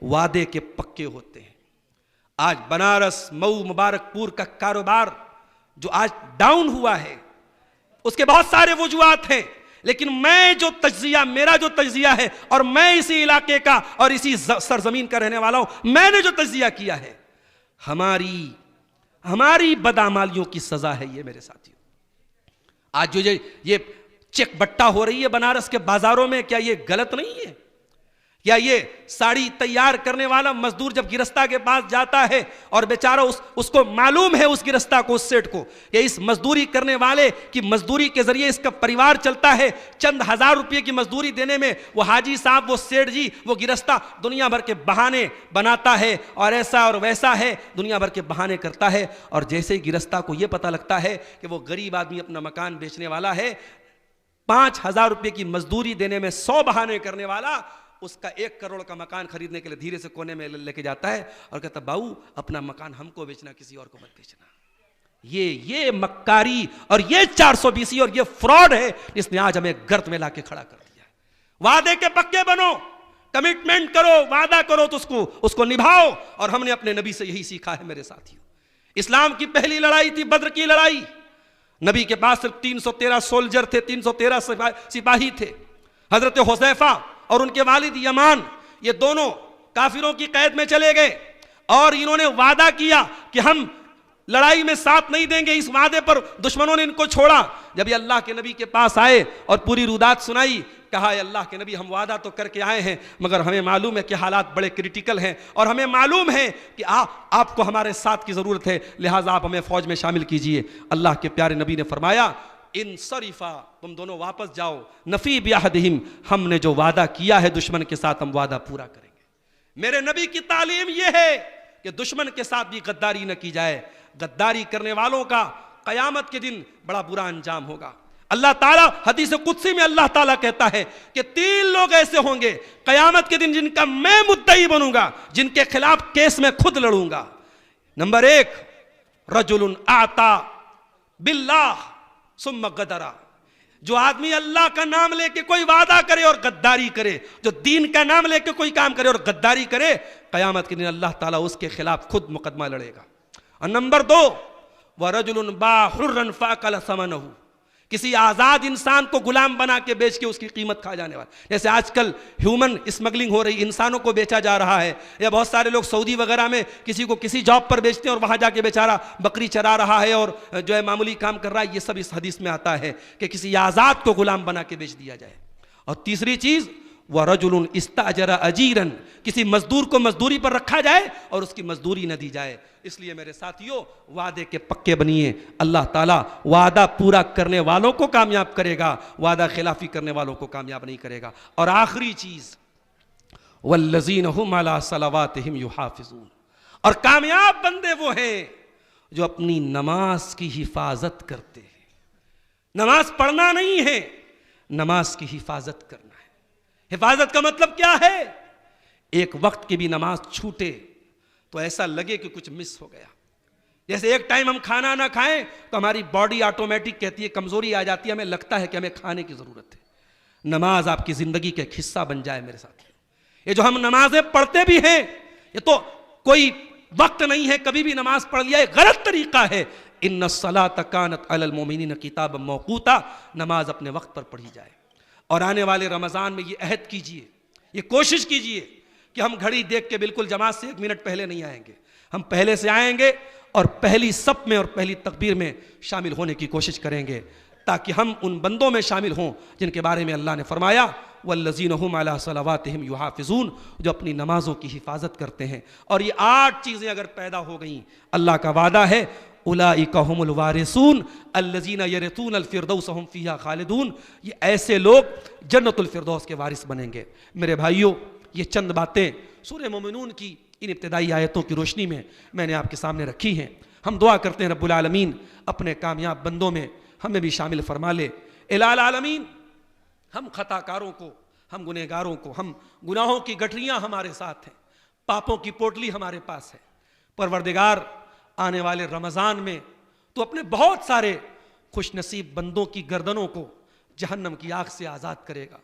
وعدے کے پکے ہوتے ہیں. آج بنارس مئو مبارک پور کا کاروبار جو آج ڈاؤن ہوا ہے اس کے بہت سارے وجوہات ہیں، لیکن میرا جو تجزیہ ہے اور میں اسی علاقے کا اور اسی سرزمین کا رہنے والا ہوں، میں نے جو تجزیہ کیا ہے ہماری بدعمالیوں کی سزا ہے یہ میرے ساتھیوں. آج جو یہ چیک بٹا ہو رہی ہے بنارس کے بازاروں میں، کیا یہ غلط نہیں ہے؟ کیا یہ ساڑی تیار کرنے والا مزدور جب گرستہ کے پاس جاتا ہے اور بیچارہ اس کو معلوم ہے اس گرستہ کو، اس سیٹ کو، کہ اس مزدوری کرنے والے کی مزدوری کے ذریعے اس کا پریوار چلتا ہے، چند ہزار روپے کی مزدوری دینے میں وہ حاجی صاحب، وہ سیٹ جی، وہ گرستہ دنیا بھر کے بہانے بناتا ہے اور ایسا اور ویسا ہے، دنیا بھر کے بہانے کرتا ہے. اور جیسے ہی گرستہ کو یہ پتہ لگتا ہے کہ وہ غریب آدمی اپنا مکان بیچنے والا ہے، 5,000 روپے کی مزدوری دینے میں 100 بہانے کرنے والا اس کا 1 کروڑ کا مکان خریدنے کے لیے دھیرے سے کونے میں لے کے جاتا ہے اور کہتا باؤ اپنا مکان ہم کو بیچنا، کسی اور کو مت بیچنا. یہ مکاری اور یہ 420 اور یہ فراڈ ہے جس نے آج ہمیں گرد میں لا کے کھڑا کر دیا ہے. وعدے کے پکے بنو، کمٹمنٹ کرو، وعدہ کرو تو اس کو نبھاؤ. اور ہم نے اپنے نبی سے یہی سیکھا ہے میرے ساتھیوں. اسلام کی پہلی لڑائی تھی بدر کی لڑائی. نبی کے پاس صرف 313 سولجر تھے، 313 سپاہی تھے. حضرت حذیفہ اور ان کے والد یمان، یہ دونوں کافروں کی قید میں چلے گئے اور انہوں نے وعدہ کیا کہ ہم لڑائی میں ساتھ نہیں دیں گے. اس وعدے پر دشمنوں نے ان کو چھوڑا. جب یہ اللہ کے نبی کے پاس آئے اور پوری رودات سنائی، کہا اے اللہ کے نبی ہم وعدہ تو کر کے آئے ہیں مگر ہمیں معلوم ہے کہ حالات بڑے کرٹیکل ہیں اور ہمیں معلوم ہے کہ آپ کو ہمارے ساتھ کی ضرورت ہے، لہٰذا آپ ہمیں فوج میں شامل کیجئے. اللہ کے پیارے نبی نے فرمایا انصرفا، تم دونوں واپس جاؤ. نفی بعہدہم، ہم نے جو وعدہ کیا ہے دشمن کے ساتھ ہم وعدہ پورا کریں گے. میرے نبی کی تعلیم یہ ہے کہ دشمن کے ساتھ بھی غداری نہ کی جائے. غداری کرنے والوں کا قیامت کے دن بڑا برا انجام ہوگا. اللہ تعالیٰ حدیث قدسی میں اللہ تعالیٰ کہتا ہے کہ 3 لوگ ایسے ہوں گے قیامت کے دن جن کا میں مدعی بنوں گا، جن کے خلاف کیس میں خود لڑوں گا. نمبر 1 رجل اعطا باللہ ثم غدرا، جو آدمی اللہ کا نام لے کے کوئی وعدہ کرے اور غداری کرے، جو دین کا نام لے کے کوئی کام کرے اور غداری کرے، قیامت کے دن اللہ تعالیٰ اس کے خلاف خود مقدمہ لڑے گا. اور نمبر 2 وَرَجُلٌ بَاعَ حُرًّا فَأَكَلَ ثَمَنَهُ، کسی آزاد انسان کو غلام بنا کے بیچ کے اس کی قیمت کھا جانے والا. جیسے آج کل ہیومن اسمگلنگ ہو رہی، انسانوں کو بیچا جا رہا ہے، یا بہت سارے لوگ سعودی وغیرہ میں کسی کو کسی جاب پر بیچتے ہیں اور وہاں جا کے بیچارہ بکری چرا رہا ہے اور جو ہے معمولی کام کر رہا ہے. یہ سب اس حدیث میں آتا ہے کہ کسی آزاد کو غلام بنا کے بیچ دیا جائے. اور تیسری چیز وَرَجُلٌ اسْتَأْجَرَ أَجِيرًا، کسی مزدور کو مزدوری پر رکھا جائے اور اس کی مزدوری نہ دی جائے. اس لیے میرے ساتھیوں وعدے کے پکے بنیے. اللہ تعالیٰ وعدہ پورا کرنے والوں کو کامیاب کرے گا، وعدہ خلافی کرنے والوں کو کامیاب نہیں کرے گا. اور آخری چیز وَالَّذِينَ هُمْ عَلَىٰ صَلَوَاتِهِمْ يُحَافِظُونَ، اور کامیاب بندے وہ ہیں جو اپنی نماز کی حفاظت کرتے ہیں. نماز پڑھنا نہیں ہے، نماز کی حفاظت کرنا ہے. حفاظت کا مطلب کیا ہے؟ ایک وقت کی بھی نماز چھوٹے تو ایسا لگے کہ کچھ مس ہو گیا. جیسے ایک ٹائم ہم کھانا نہ کھائیں تو ہماری باڈی آٹومیٹک کہتی ہے، کمزوری آ جاتی ہے، ہمیں لگتا ہے کہ ہمیں کھانے کی ضرورت ہے. نماز آپ کی زندگی کا ایک حصہ بن جائے میرے ساتھ. یہ جو ہم نمازیں پڑھتے بھی ہیں یہ تو کوئی وقت نہیں ہے کبھی بھی نماز پڑھ لیا، یہ غلط طریقہ ہے. ان الصلاۃ کانت علی المؤمنین کتابا موقوتا، نماز اپنے وقت پر پڑھی جائے. اور آنے والے رمضان میں یہ عہد کیجئے، یہ کوشش کیجئے کہ ہم گھڑی دیکھ کے بالکل جماعت سے 1 منٹ پہلے نہیں آئیں گے. ہم پہلے سے آئیں گے اور پہلی صف میں اور پہلی تکبیر میں شامل ہونے کی کوشش کریں گے تاکہ ہم ان بندوں میں شامل ہوں جن کے بارے میں اللہ نے فرمایا وَالَّذِينَ هُمْ عَلَىٰ صَلَوَاتِهِمْ يُحَافِظُونَ، جو اپنی نمازوں کی حفاظت کرتے ہیں. اور یہ 8 چیزیں اگر پیدا ہو گئیں، اللہ کا وعدہ ہے اولئک هم الوارثون الذین یرثون الفردوس هم فیہا خالدون، یہ ایسے لوگ جنت الفردوس کے وارث بنیں گے. میرے بھائیوں، یہ چند باتیں سورہ مومنون کی ان ابتدائی آیتوں کی روشنی میں میں نے آپ کے سامنے رکھی ہیں. ہم دعا کرتے ہیں رب العالمین اپنے کامیاب بندوں میں ہمیں بھی شامل فرما لے. الہ العالمین، ہم خطا کاروں کو ہم گنہگاروں کو، ہم گناہوں کی گٹھریاں ہمارے ساتھ ہیں، پاپوں کی پوٹلی ہمارے پاس ہے۔ پروردگار آنے والے رمضان میں تو اپنے بہت سارے خوش نصیب بندوں کی گردنوں کو جہنم کی آگ سے آزاد کرے گا۔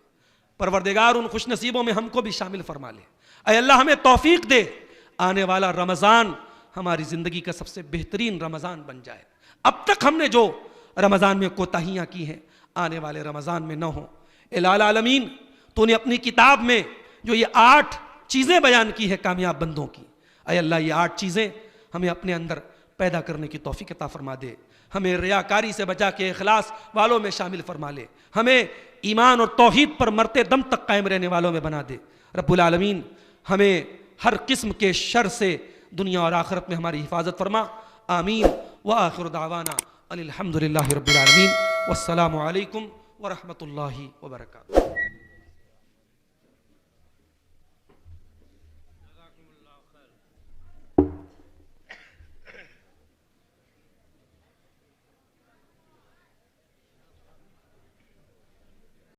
پروردگار ان خوش نصیبوں میں ہم کو بھی شامل فرما لے۔ اے اللہ ہمیں توفیق دے، آنے والا رمضان ہماری زندگی کا سب سے بہترین رمضان بن جائے۔ اب تک ہم نے جو رمضان میں کوتاہیاں کی ہیں آنے والے رمضان میں نہ ہوں۔ الہ العالمین تو نے اپنی کتاب میں جو یہ 8 چیزیں بیان کی ہے کامیاب بندوں کی، اے اللہ یہ 8 چیزیں ہمیں اپنے اندر پیدا کرنے کی توفیق عطا فرما دے۔ ہمیں ریاکاری سے بچا کے اخلاص والوں میں شامل فرما لے۔ ہمیں ایمان اور توحید پر مرتے دم تک قائم رہنے والوں میں بنا دے۔ رب العالمین ہمیں ہر قسم کے شر سے دنیا اور آخرت میں ہماری حفاظت فرما۔ آمین۔ وآخر دعوانا ان الحمد للہ رب العالمین، والسلام علیکم ورحمۃ اللہ وبرکاتہ۔